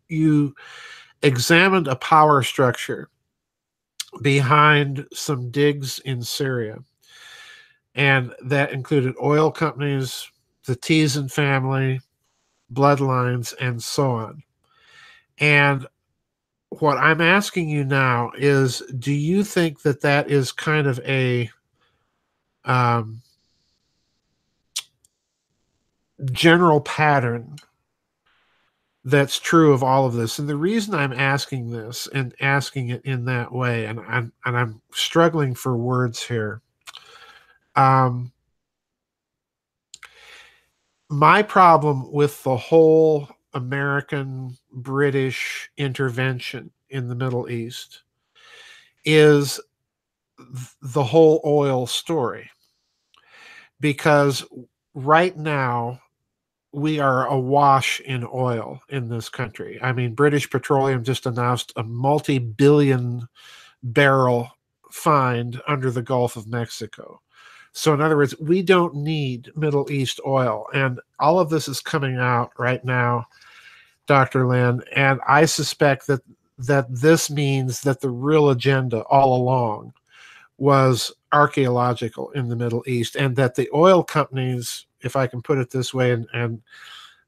You examined a power structure behind some digs in Syria, and that included oil companies, the Tizan family, bloodlines, and so on. And what I'm asking you now is, do you think that is kind of a general pattern that's true of all of this? And the reason I'm asking this and asking it in that way, and I'm struggling for words here. My problem with the whole American British intervention in the Middle East is the whole oil story, because right now we are awash in oil in this country. I mean, British Petroleum just announced a multi-billion barrel find under the Gulf of Mexico. So in other words, we don't need Middle East oil. And all of this is coming out right now, Dr. Lynn, and I suspect that this means that the real agenda all along was archaeological in the Middle East, and that the oil companies, if I can put it this way, and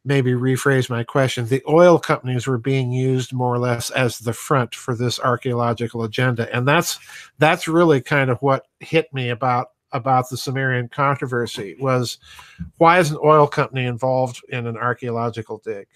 maybe rephrase my question, the oil companies were being used more or less as the front for this archaeological agenda. And that's really kind of what hit me about the Sumerian controversy was, why is an oil company involved in an archaeological dig?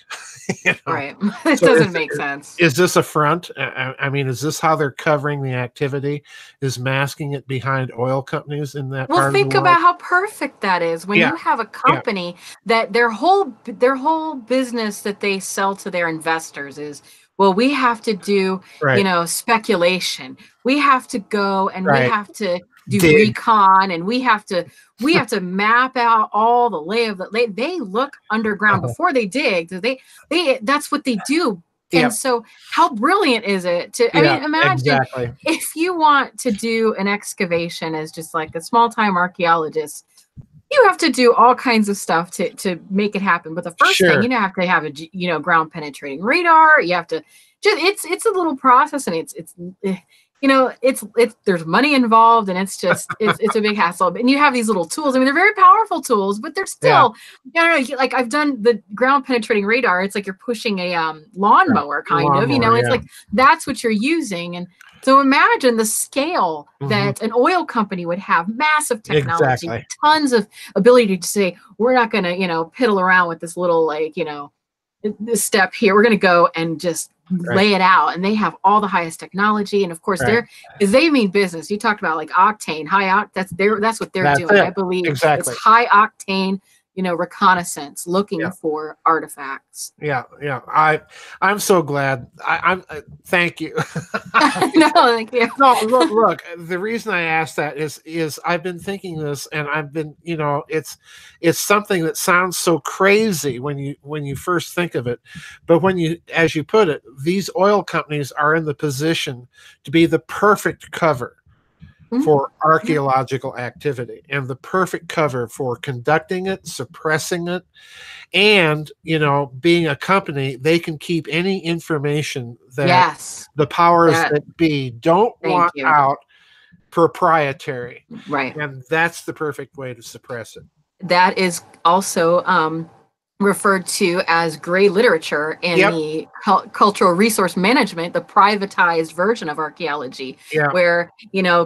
You know? Right. It So doesn't make sense. Is this a front? I mean, is this how they're covering the activity? Is masking it behind oil companies in that Well, part of the think world? about how perfect that is when Yeah. you have a company that their whole business that they sell to their investors is, well, we have to do, Right. speculation. We have to go and we Right. have to do Dig. recon, and we have to map out all the lay of the lay. They look underground before they dig. They that's what they do. Yeah. And so how brilliant is it to, I Yeah, mean, imagine exactly. if you want to do an excavation as just like a small time archaeologist, you have to do all kinds of stuff to make it happen. But the first Sure. thing, you have to have a ground penetrating radar. You have to just, it's a little process, and it's there's money involved, and it's a big hassle. And you have these little tools. I mean, they're very powerful tools, but they're still, like I've done the ground penetrating radar. It's like you're pushing a lawnmower, kind of, it's like that's what you're using. And so imagine the scale that an oil company would have, massive technology, Exactly. tons of ability to say, we're not going to, piddle around with this little, this step here. We're going to go and just lay it out. And they have all the highest technology. And of course, they mean business. You talked about like octane, that's what they're doing. I believe it's high octane, reconnaissance, looking for artifacts. Yeah. I'm so glad. I'm thank you. No, thank you. No, look. The reason I asked that is I've been thinking this, and I've been, it's something that sounds so crazy when you first think of it, but when you, as you put it, these oil companies are in the position to be the perfect cover for archaeological activity, and the perfect cover for conducting it, suppressing it, and being a company, they can keep any information that the powers that be don't want out proprietary. Right. And that's the perfect way to suppress it. That is also referred to as gray literature in the cultural resource management, the privatized version of archaeology, where,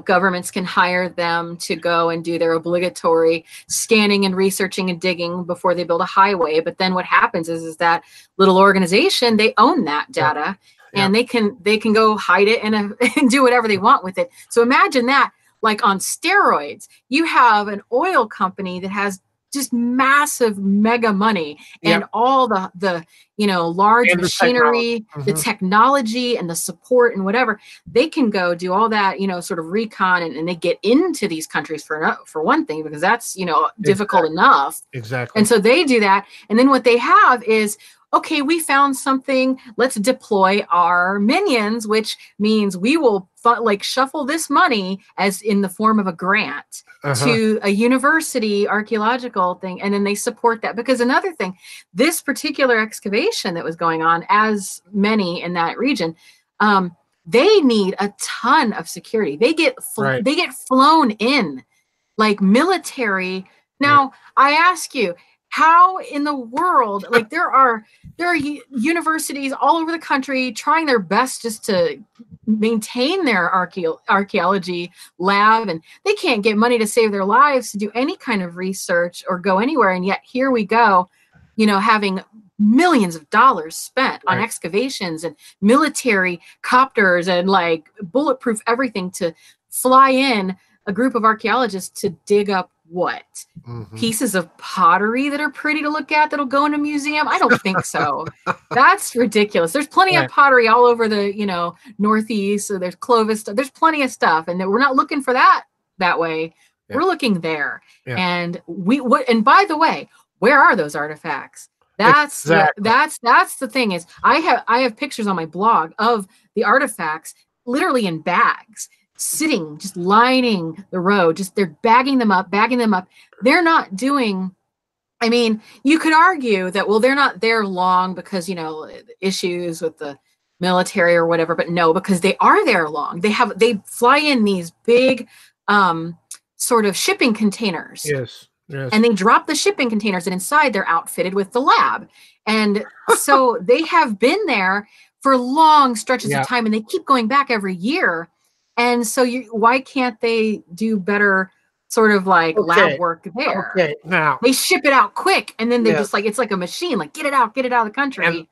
governments can hire them to go and do their obligatory scanning and researching and digging before they build a highway. But then what happens is that little organization, they own that data and they can go hide it and do whatever they want with it. So imagine that, like on steroids. You have an oil company that has just massive mega money and all the large and machinery, the technology and the support and whatever. They can go do all that, sort of recon, and they get into these countries for one thing, because that's, difficult enough. Exactly. And so they do that. And then what they have is, okay, we found something, let's deploy our minions, which means we will shuffle this money as in the form of a grant to a university archaeological thing. And then they support that. Because another thing, this particular excavation that was going on, as many in that region, they need a ton of security. They get flown in like military. Now, I ask you, how in the world, like there are universities all over the country trying their best just to maintain their archaeology lab, and they can't get money to save their lives to do any kind of research or go anywhere. And yet here we go, having millions of dollars spent on excavations and military copters and like bulletproof everything to fly in a group of archaeologists to dig up what? Pieces of pottery that are pretty to look at that'll go in a museum? I don't think so. That's ridiculous. There's plenty of pottery all over the, Northeast. So there's Clovis. There's plenty of stuff, and we're not looking for that way. Yeah. We're looking there. Yeah. And and by the way, where are those artifacts? That's that's the thing is I have pictures on my blog of the artifacts literally in bags, sitting, just lining the road. Just they're bagging them up. They're not doing, I mean, you could argue that, well, they're not there long because, issues with the military or whatever, but no, because they are there long. They fly in these big sort of shipping containers. Yes. Yes. And they drop the shipping containers, and inside they're outfitted with the lab. And so they have been there for long stretches of time, and they keep going back every year. And so why can't they do better sort of like lab work there? Okay, now they ship it out quick, and then they just like, it's like a machine, like get it out of the country. And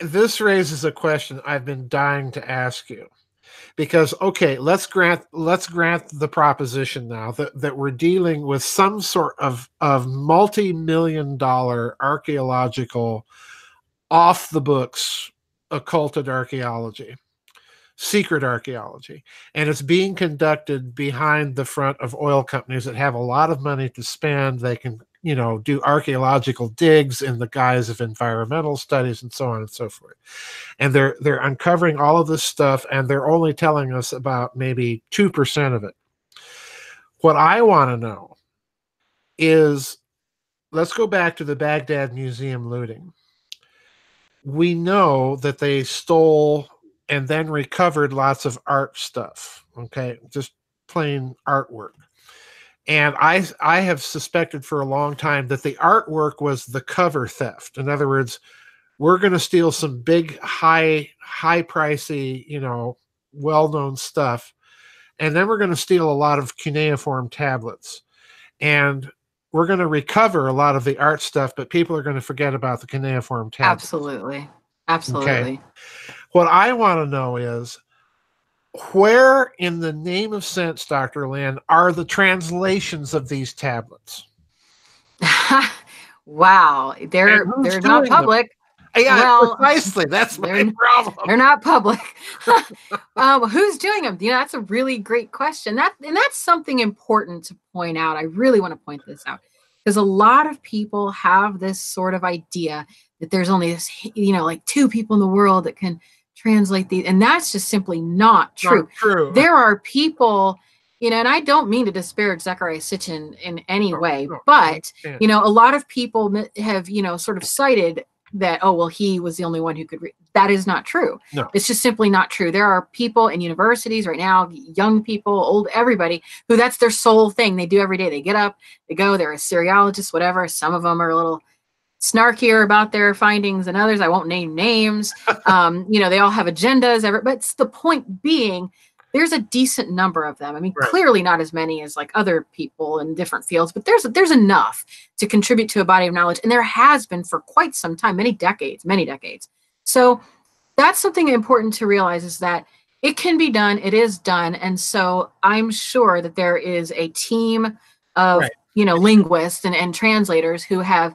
this raises a question I've been dying to ask you. Because, okay, let's grant the proposition now that we're dealing with some sort of multi-million-dollar archaeological, off-the-books, occulted archaeology, secret archaeology, and it's being conducted behind the front of oil companies that have a lot of money to spend. They can, do archaeological digs in the guise of environmental studies and so on and so forth. And they're uncovering all of this stuff, and they're only telling us about maybe 2% of it. What I want to know is, let's go back to the Baghdad Museum looting. We know that they stole and then recovered lots of art stuff, okay? Just plain artwork. And I have suspected for a long time that the artwork was the cover theft. In other words, we're going to steal some big, high pricey, well-known stuff, and then we're going to steal a lot of cuneiform tablets. And we're going to recover a lot of the art stuff, but people are going to forget about the cuneiform tablets. Absolutely. Okay. What I want to know is, where in the name of sense, Dr. Lynn, are the translations of these tablets? Wow. They're not public. Yeah, well, precisely. That's my problem. They're not public. Who's doing them? That's a really great question. That's something important to point out. I really want to point this out, because a lot of people have this sort of idea that there's only this, like 2 people in the world that can translate these, and that's just simply not true. Not true. There are people, and I don't mean to disparage Zecharia Sitchin in any way, but a lot of people have sort of cited that, oh well, he was the only one who could read. That is not true. No, it's just simply not true. There are people in universities right now, young people, old, everybody, who that's their sole thing they do every day. They get up, they go, they're a Assyriologist, whatever. Some of them are a little snarkier about their findings than others. I won't name names. They all have agendas, but the point being, there's a decent number of them. I mean, clearly not as many as like other people in different fields, but there's enough to contribute to a body of knowledge. And there has been for quite some time, many decades. So that's something important to realize, is that it can be done. It is done. And so I'm sure that there is a team of, linguists and translators who have,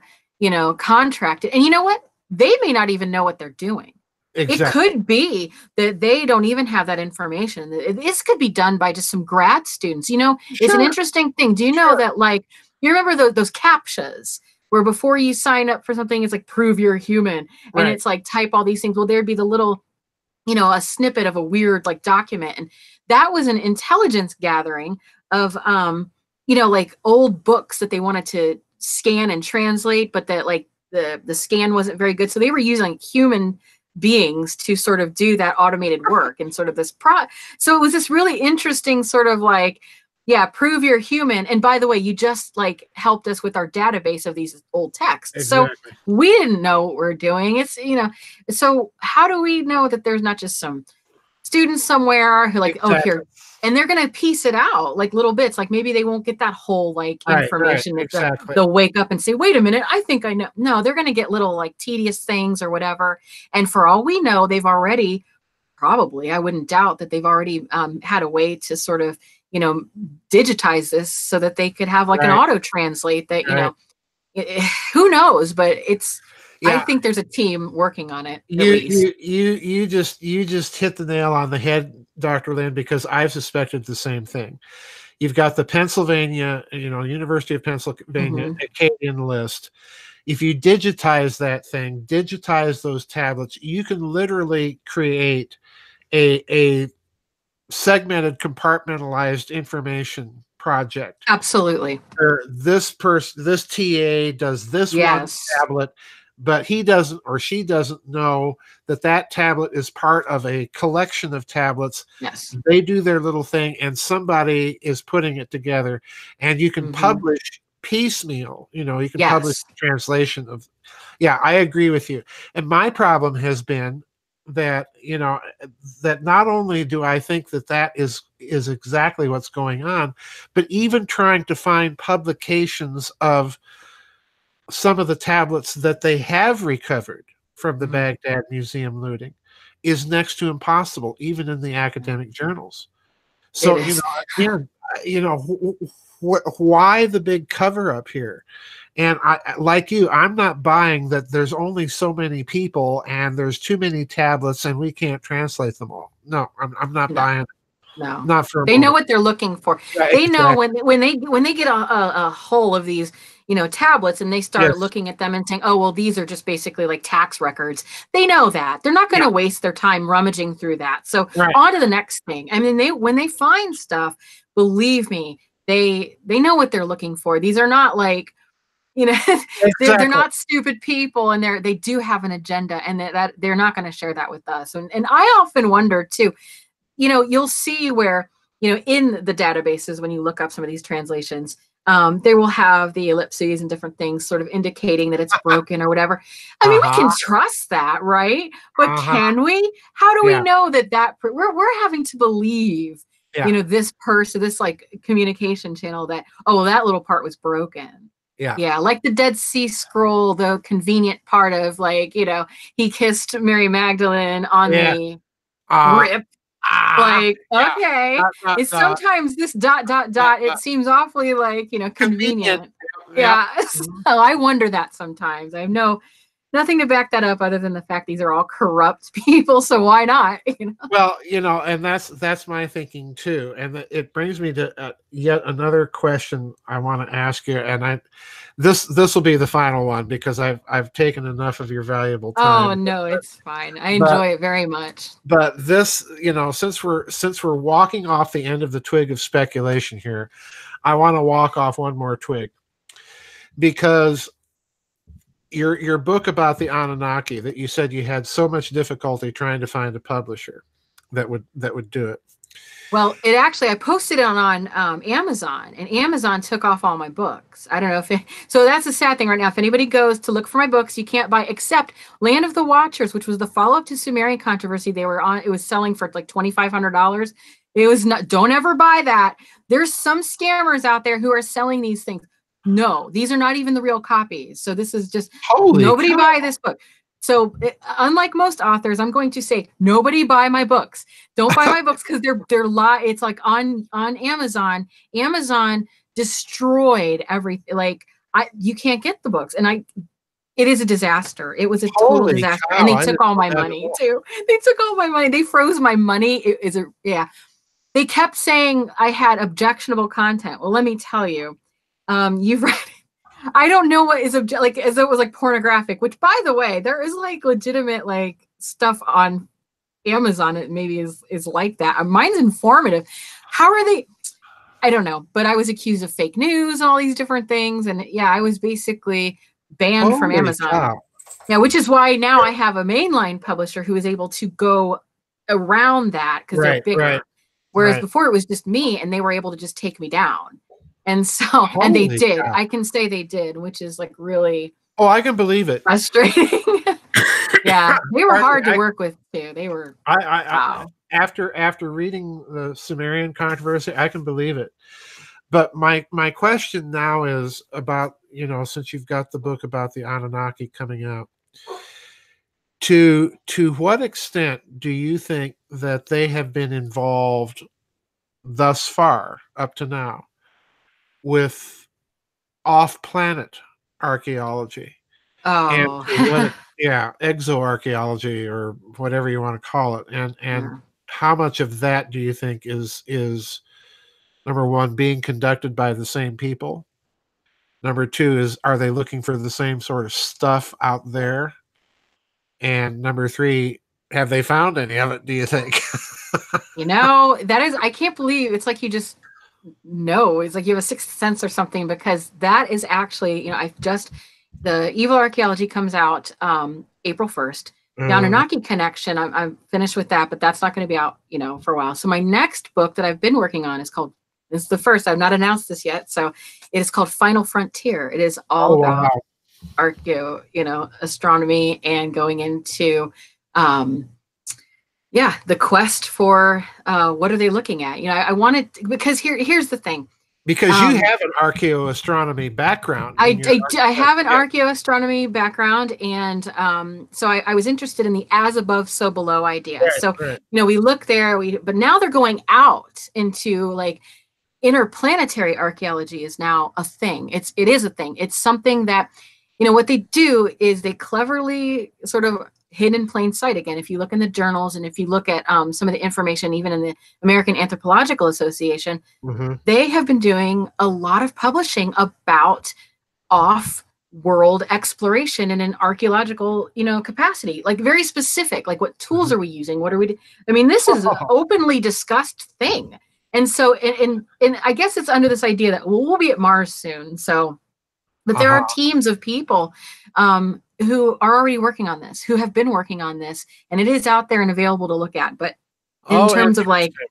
contracted. And you know what? They may not even know what they're doing. Exactly. It could be that they don't even have that information. This could be done by just some grad students. It's an interesting thing. Do you know that, like, you remember those CAPTCHAs where before you sign up for something, it's like, prove you're human. And it's like, type all these things. Well, there'd be the little, a snippet of a weird like document. And that was an intelligence gathering of, like old books that they wanted to scan and translate, but that like the scan wasn't very good. So they were using human beings to sort of do that automated work and sort of this so it was this really interesting sort of like, prove you're human. And by the way, you just like helped us with our database of these old texts. Exactly. So we didn't know what we're doing. It's, so how do we know that there's not just some students somewhere who like, oh, here, and they're going to piece it out like little bits. Like maybe they won't get that whole like information. They'll wake up and say, wait a minute, I think I know. No, they're going to get little like tedious things or whatever. And for all we know, they've already probably, I wouldn't doubt that they've already had a way to sort of digitize this so that they could have like an Right. auto translate that, Right. who knows, but I Yeah. think there's a team working on it at You least. you just hit the nail on the head, Dr. Lynn, because I've suspected the same thing. You've got the Pennsylvania, University of Pennsylvania Hmm. Acadian list. If you digitize those tablets, you can literally create a segmented, compartmentalized information project. Absolutely. Where this person, this TA does this one Yes. tablet, but he doesn't or she doesn't know that that tablet is part of a collection of tablets. Yes. They do their little thing, and somebody is putting it together, and you can Hmm. publish piecemeal. You can publish Yes. translation of. Yeah, I agree with you. And my problem has been that that not only do I think that is exactly what's going on, but even trying to find publications of some of the tablets that they have recovered from the Hmm. Baghdad Museum looting is next to impossible, even in the academic journals. It So, is. again, why the big cover up here? And like you, I'm not buying that there's only so many people and there's too many tablets and we can't translate them all. No, I'm not No. buying it. No, Not for a they know moment. what they're looking for. Yeah, They know exactly. when they get a whole of these, tablets, and they start Yes. looking at them and saying, "Oh, well, these are just basically like tax records." They know that they're not going Yeah. to waste their time rummaging through that. So Right. on to the next thing. I mean, when they find stuff, believe me, they know what they're looking for. These are not like you know they're Exactly. not stupid people, and they do have an agenda, and that they're not going to share that with us. And I often wonder too, you'll see where, in the databases, when you look up some of these translations, they will have the ellipses and different things sort of indicating that it's broken or whatever. I mean, we Uh-huh. can trust that, right? But Uh-huh. can we? How do we Yeah. know we're having to believe, Yeah. this person, this like communication channel that, oh, well, that little part was broken. Yeah. Yeah, like the Dead Sea Scroll, the convenient part of like, he kissed Mary Magdalene on Yeah. the Uh, rip. ah, Like, yeah. okay, it's Dot, sometimes this dot dot dot, dot, it dot. seems awfully like, Convenient. convenient. Yep. Yeah. So I wonder that sometimes. I have nothing to back that up other than the fact these are all corrupt people. So why not? Well, and that's my thinking too, and it brings me to yet another question I want to ask you, and this will be the final one because I've taken enough of your valuable Oh time. no, it's fine. I But enjoy it very much. but this, since we're walking off the end of the twig of speculation here, I want to walk off one more twig because your book about the Anunnaki that you said you had so much difficulty trying to find a publisher that would do it. Well, I posted it on Amazon, and Amazon took off all my books. I don't know so that's a sad thing right now. If anybody goes to look for my books, you can't buy except Land of the Watchers, which was the follow-up to Sumerian controversy. It was selling for like $2,500. It was not, don't ever buy that. There's some scammers out there who are selling these things. No, these are not even the real copies. So this is just, Holy nobody cow. buy this book. So unlike most authors, I'm going to say nobody buy my books. Don't buy my books because they're it's like on Amazon. Amazon destroyed everything. Like you can't get the books, and it is a disaster. It was a total Holy disaster, and cow! they I took didn't all know my that at money all. too. They took all my money. They froze my money. It is They kept saying I had objectionable content. Well, let me tell you, you've read. I don't know what is like as though it was like pornographic. Which, by the way, there is like legitimate like stuff on Amazon. It maybe is like that. Mine's informative. How are they? I don't know. But I was accused of fake news and all these different things, and yeah, I was basically banned from Holy Amazon. cow! Yeah, which is why now I have a mainline publisher who is able to go around that because they're Right, bigger. Whereas right. before it was just me, and they were able to just take me down. And so, and they Holy did. cow! I can say they did, which is like really Oh, I can believe it. frustrating. Yeah, they were hard to I, work with too. They were I wow. after reading the Sumerian controversy, I can believe it. But my question now is about, since you've got the book about the Anunnaki coming out, to what extent do you think that they have been involved thus far up to now with off-planet archaeology and Oh, to what yeah, exoarchaeology or whatever you want to call it, and yeah. how much of that do you think is number one being conducted by the same people? Number two is, are they looking for the same sort of stuff out there? And number three, have they found any of it, do you think? That is, I can't believe it's like you just know. It's like you have a sixth sense or something, because that is actually, the Evil Archaeology comes out April 1st. The Uh, Anunnaki Connection, I'm finished with that, but that's not going to be out, for a while. So my next book that I've been working on is called, this is the first, I've not announced this yet. So it is called Final Frontier. It is all oh, about wow. astronomy and going into, the quest for what are they looking at? I wanted, because here's the thing. Because you have an archaeoastronomy background in your I have an yeah, archaeoastronomy background, and so I was interested in the as above, so below idea. right, So right. we look there, but now they're going out into like interplanetary archaeology is now a thing. It is a thing. It's something that, what they do is they cleverly sort of hid in plain sight. Again, if you look in the journals and if you look at some of the information, even in the American Anthropological Association, Hmm. they have been doing a lot of publishing about off world exploration in an archaeological capacity, like very specific, like what tools Hmm. are we using, what are we I mean, this is an openly discussed thing. And so and I guess it's under this idea that, well, we'll be at Mars soon. So but there are Uh-huh. teams of people who are already working on this, who have been working on this, and it is out there and available to look at. But in Oh, terms of like, interesting.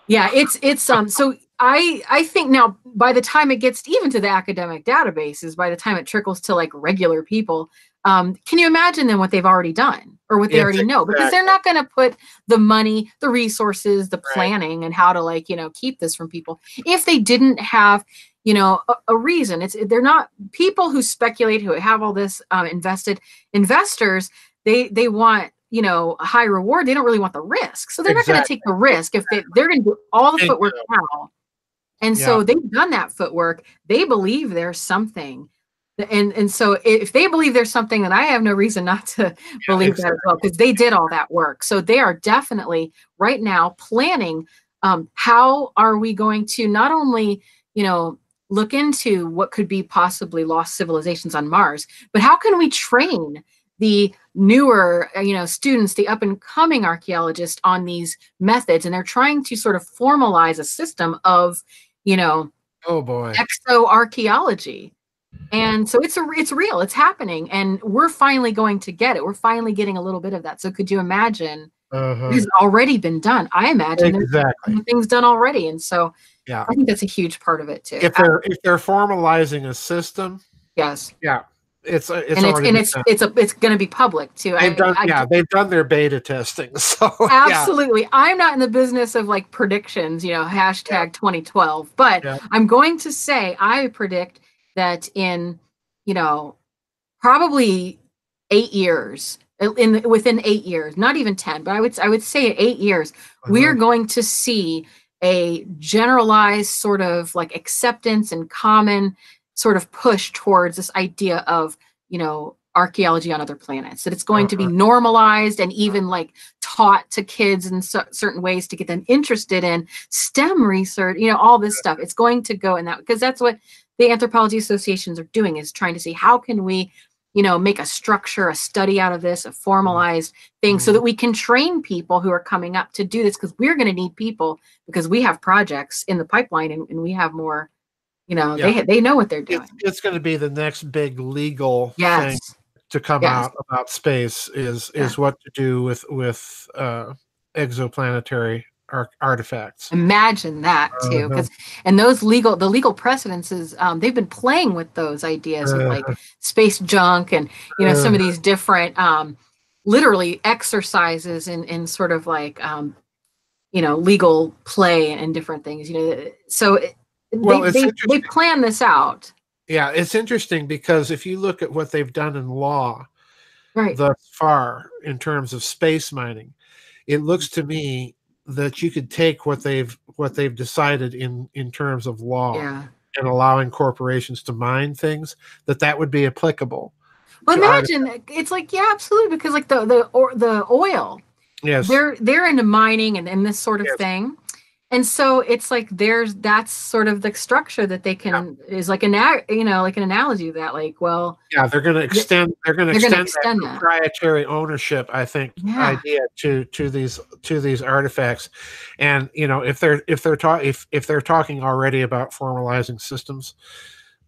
yeah, it's so I think now by the time it gets even to the academic databases, by the time it trickles to like regular people, can you imagine then what they've already done or what they Yes, already know? Because they're exactly. not going to put the money, the resources, the Right. planning, and how to like keep this from people if they didn't have a reason. They're not people who speculate, who have all this invested investors. They want a high reward. They don't really want the risk. So they're not going to take Exactly. the risk if they're going to do all the footwork Bingo. now. And Yeah. so they've done that footwork. They believe there's something. And so if they believe there's something, then I have no reason not to Yeah, believe that as exactly. well, because they did all that work. So they are definitely right now planning how are we going to not only, look into what could be possibly lost civilizations on Mars, but how can we train the newer students, the up and coming archaeologists on these methods? And they're trying to sort of formalize a system of you know Oh boy. exoarchaeology. And so it's real, it's happening, and we're finally going to get it. We're finally getting a little bit of that. So could you imagine it Uh-huh. has already been done? I imagine Exactly. there's things done already. And so Yeah. I think that's a huge part of it too. If they're formalizing a system, Yes. yeah, it's And it's already and been it's done. it's a it's going to be public too. They've done their beta testing. So yeah, Absolutely. I'm not in the business of like predictions, yeah, hashtag 2012, but yeah. I'm going to say I predict that in, you know, probably 8 years, within 8 years, not even 10, but I would say 8 years, we're Uh-huh. going to see a generalized sort of like acceptance and common sort of push towards this idea of, archaeology on other planets, that it's going to be Uh-huh. normalized and even like taught to kids in certain ways to get them interested in STEM research, all this stuff. It's going to go in that, because that's what the anthropology associations are doing, is trying to see how can we make a structure, a study out of this, a formalized thing, so Mhm. that we can train people who are coming up to do this, because we're going to need people, because we have projects in the pipeline, and we have more, Yeah, they know what they're doing. it's going to be the next big legal thing Yes. to come Yes. out about space Yeah. is what to do with exoplanetary artifacts. Imagine that too, Uh-huh. because and the legal precedences, they've been playing with those ideas of like Uh, space junk and some uh, of these different literally exercises in sort of like legal play and different things. So well, it's they interesting. plan this out. Yeah, it's interesting because if you look at what they've done in law Right. thus far in terms of space mining, it looks to me that you could take what they've decided in terms of law Yeah. and allowing corporations to mine things, that would be applicable Well, to art. imagine it's like, yeah, absolutely, because like the oil, Yes. they're into mining and this sort of Yes. thing. And so it's like that's sort of the structure that they Yeah. can is like like an analogy of that, like, well, Yeah, they're going to extend that extend that. proprietary ownership, I think, Yeah. idea to these artifacts. And if they're talking already about formalizing systems,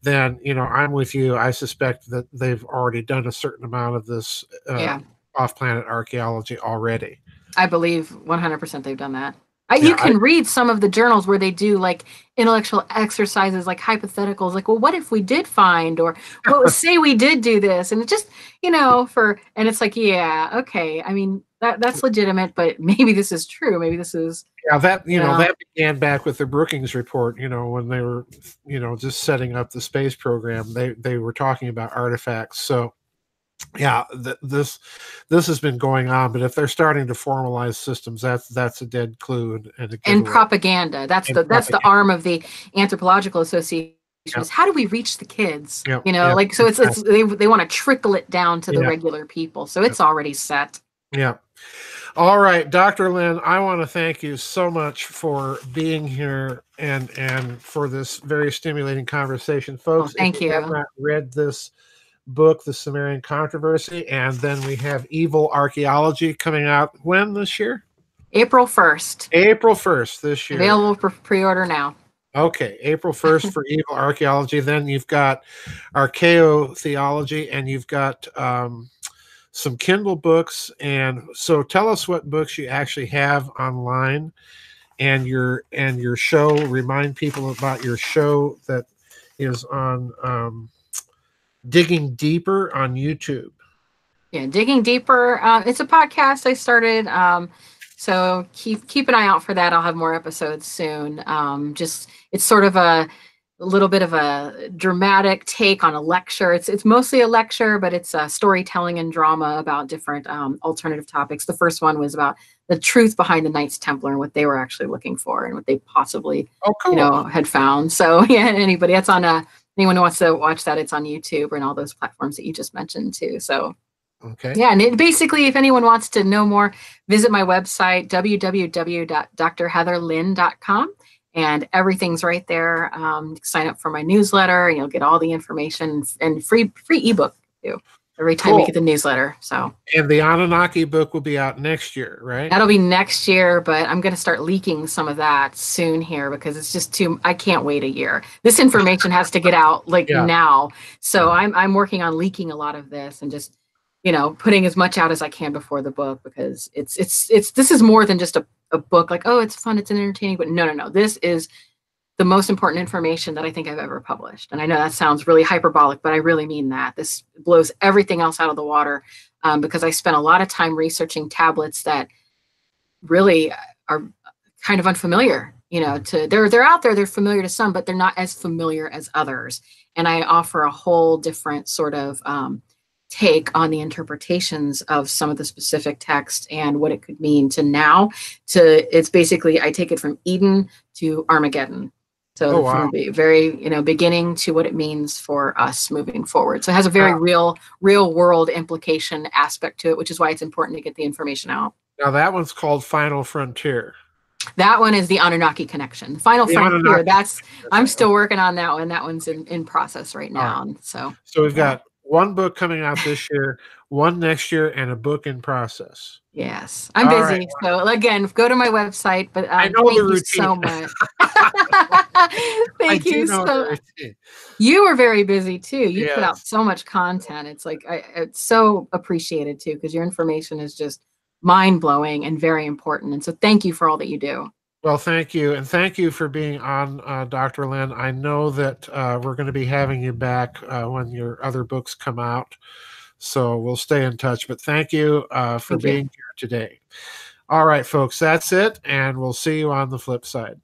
then I'm with you. I suspect that they've already done a certain amount of this Yeah. off-planet archaeology already. I believe 100% they've done that. Yeah, You can read some of the journals where they do like intellectual exercises, like hypotheticals, like, well, what if we did find, or say we did do this, and it just, and it's like, yeah, okay. I mean, that's legitimate, but maybe this is true. Maybe this is. Yeah, that that began back with the Brookings report. When they were, just setting up the space program, they were talking about artifacts. So. Yeah, this has been going on, but if they're starting to formalize systems, that's a dead clue and propaganda. That's the arm of the Anthropological Association. Yep. Is how do we reach the kids? Yep. Like, so it's they want to trickle it down to the regular people. So it's already set. Yeah. All right, Dr. Lynn, I want to thank you so much for being here and for this very stimulating conversation, folks. Thank you. If you have not read this book, The Sumerian Controversy, and then we have Evil Archaeology coming out when this year? April 1st. April 1st this year. Available for pre-order now. Okay, April 1st for Evil Archaeology. Then you've got Archaeotheology, and you've got some Kindle books. And so tell us what books you actually have online and your show. Remind people about your show that is on Digging Deeper on YouTube. Yeah, Digging Deeper. It's a podcast I started. So keep an eye out for that. I'll have more episodes soon. It's sort of a little bit of a dramatic take on a lecture. It's mostly a lecture, but it's storytelling and drama about different alternative topics. The first one was about the truth behind the Knights Templar and what they were actually looking for and what they possibly had found. So yeah, that's on anyone who wants to watch that, it's on YouTube and all those platforms that you just mentioned too. So, okay. Yeah. And basically, if anyone wants to know more, visit my website, www.drheatherlynn.com, and everything's right there. Sign up for my newsletter and you'll get all the information and free ebook too. Every time we get the newsletter. So, and the Anunnaki book will be out next year, right? That'll be next year, but I'm going to start leaking some of that soon here because it's just I can't wait a year. This information has to get out now. So I'm working on leaking a lot of this and just, putting as much out as I can before the book, because this is more than just a book like, oh, it's fun, it's entertaining, but no. This is the most important information that I think I've ever published. And I know that sounds really hyperbolic, but I really mean that. This blows everything else out of the water because I spent a lot of time researching tablets that really are kind of unfamiliar, they're out there, they're familiar to some, but they're not as familiar as others. And I offer a whole different sort of take on the interpretations of some of the specific text and what it could mean to now. It's basically, I take it from Eden to Armageddon. So from the very, beginning to what it means for us moving forward. So it has a very real world implication aspect to it, which is why it's important to get the information out. Now that one's called Final Frontier. That one is the Anunnaki connection. Final Frontier. I'm still working on that one. That one's in process right now. Right. So we've got one book coming out this year, one next year, and a book in process. Yes, I'm busy. Right. So again, go to my website. But I know thank the routine. You so much. Thank you so much. You were very busy too. You put out so much content. It's like it's so appreciated too, because your information is just mind-blowing and very important. And so thank you for all that you do. Well, thank you. And thank you for being on, Dr. Lynn. I know that we're going to be having you back when your other books come out. So we'll stay in touch. But thank you for being here today. All right, folks, that's it. And we'll see you on the flip side.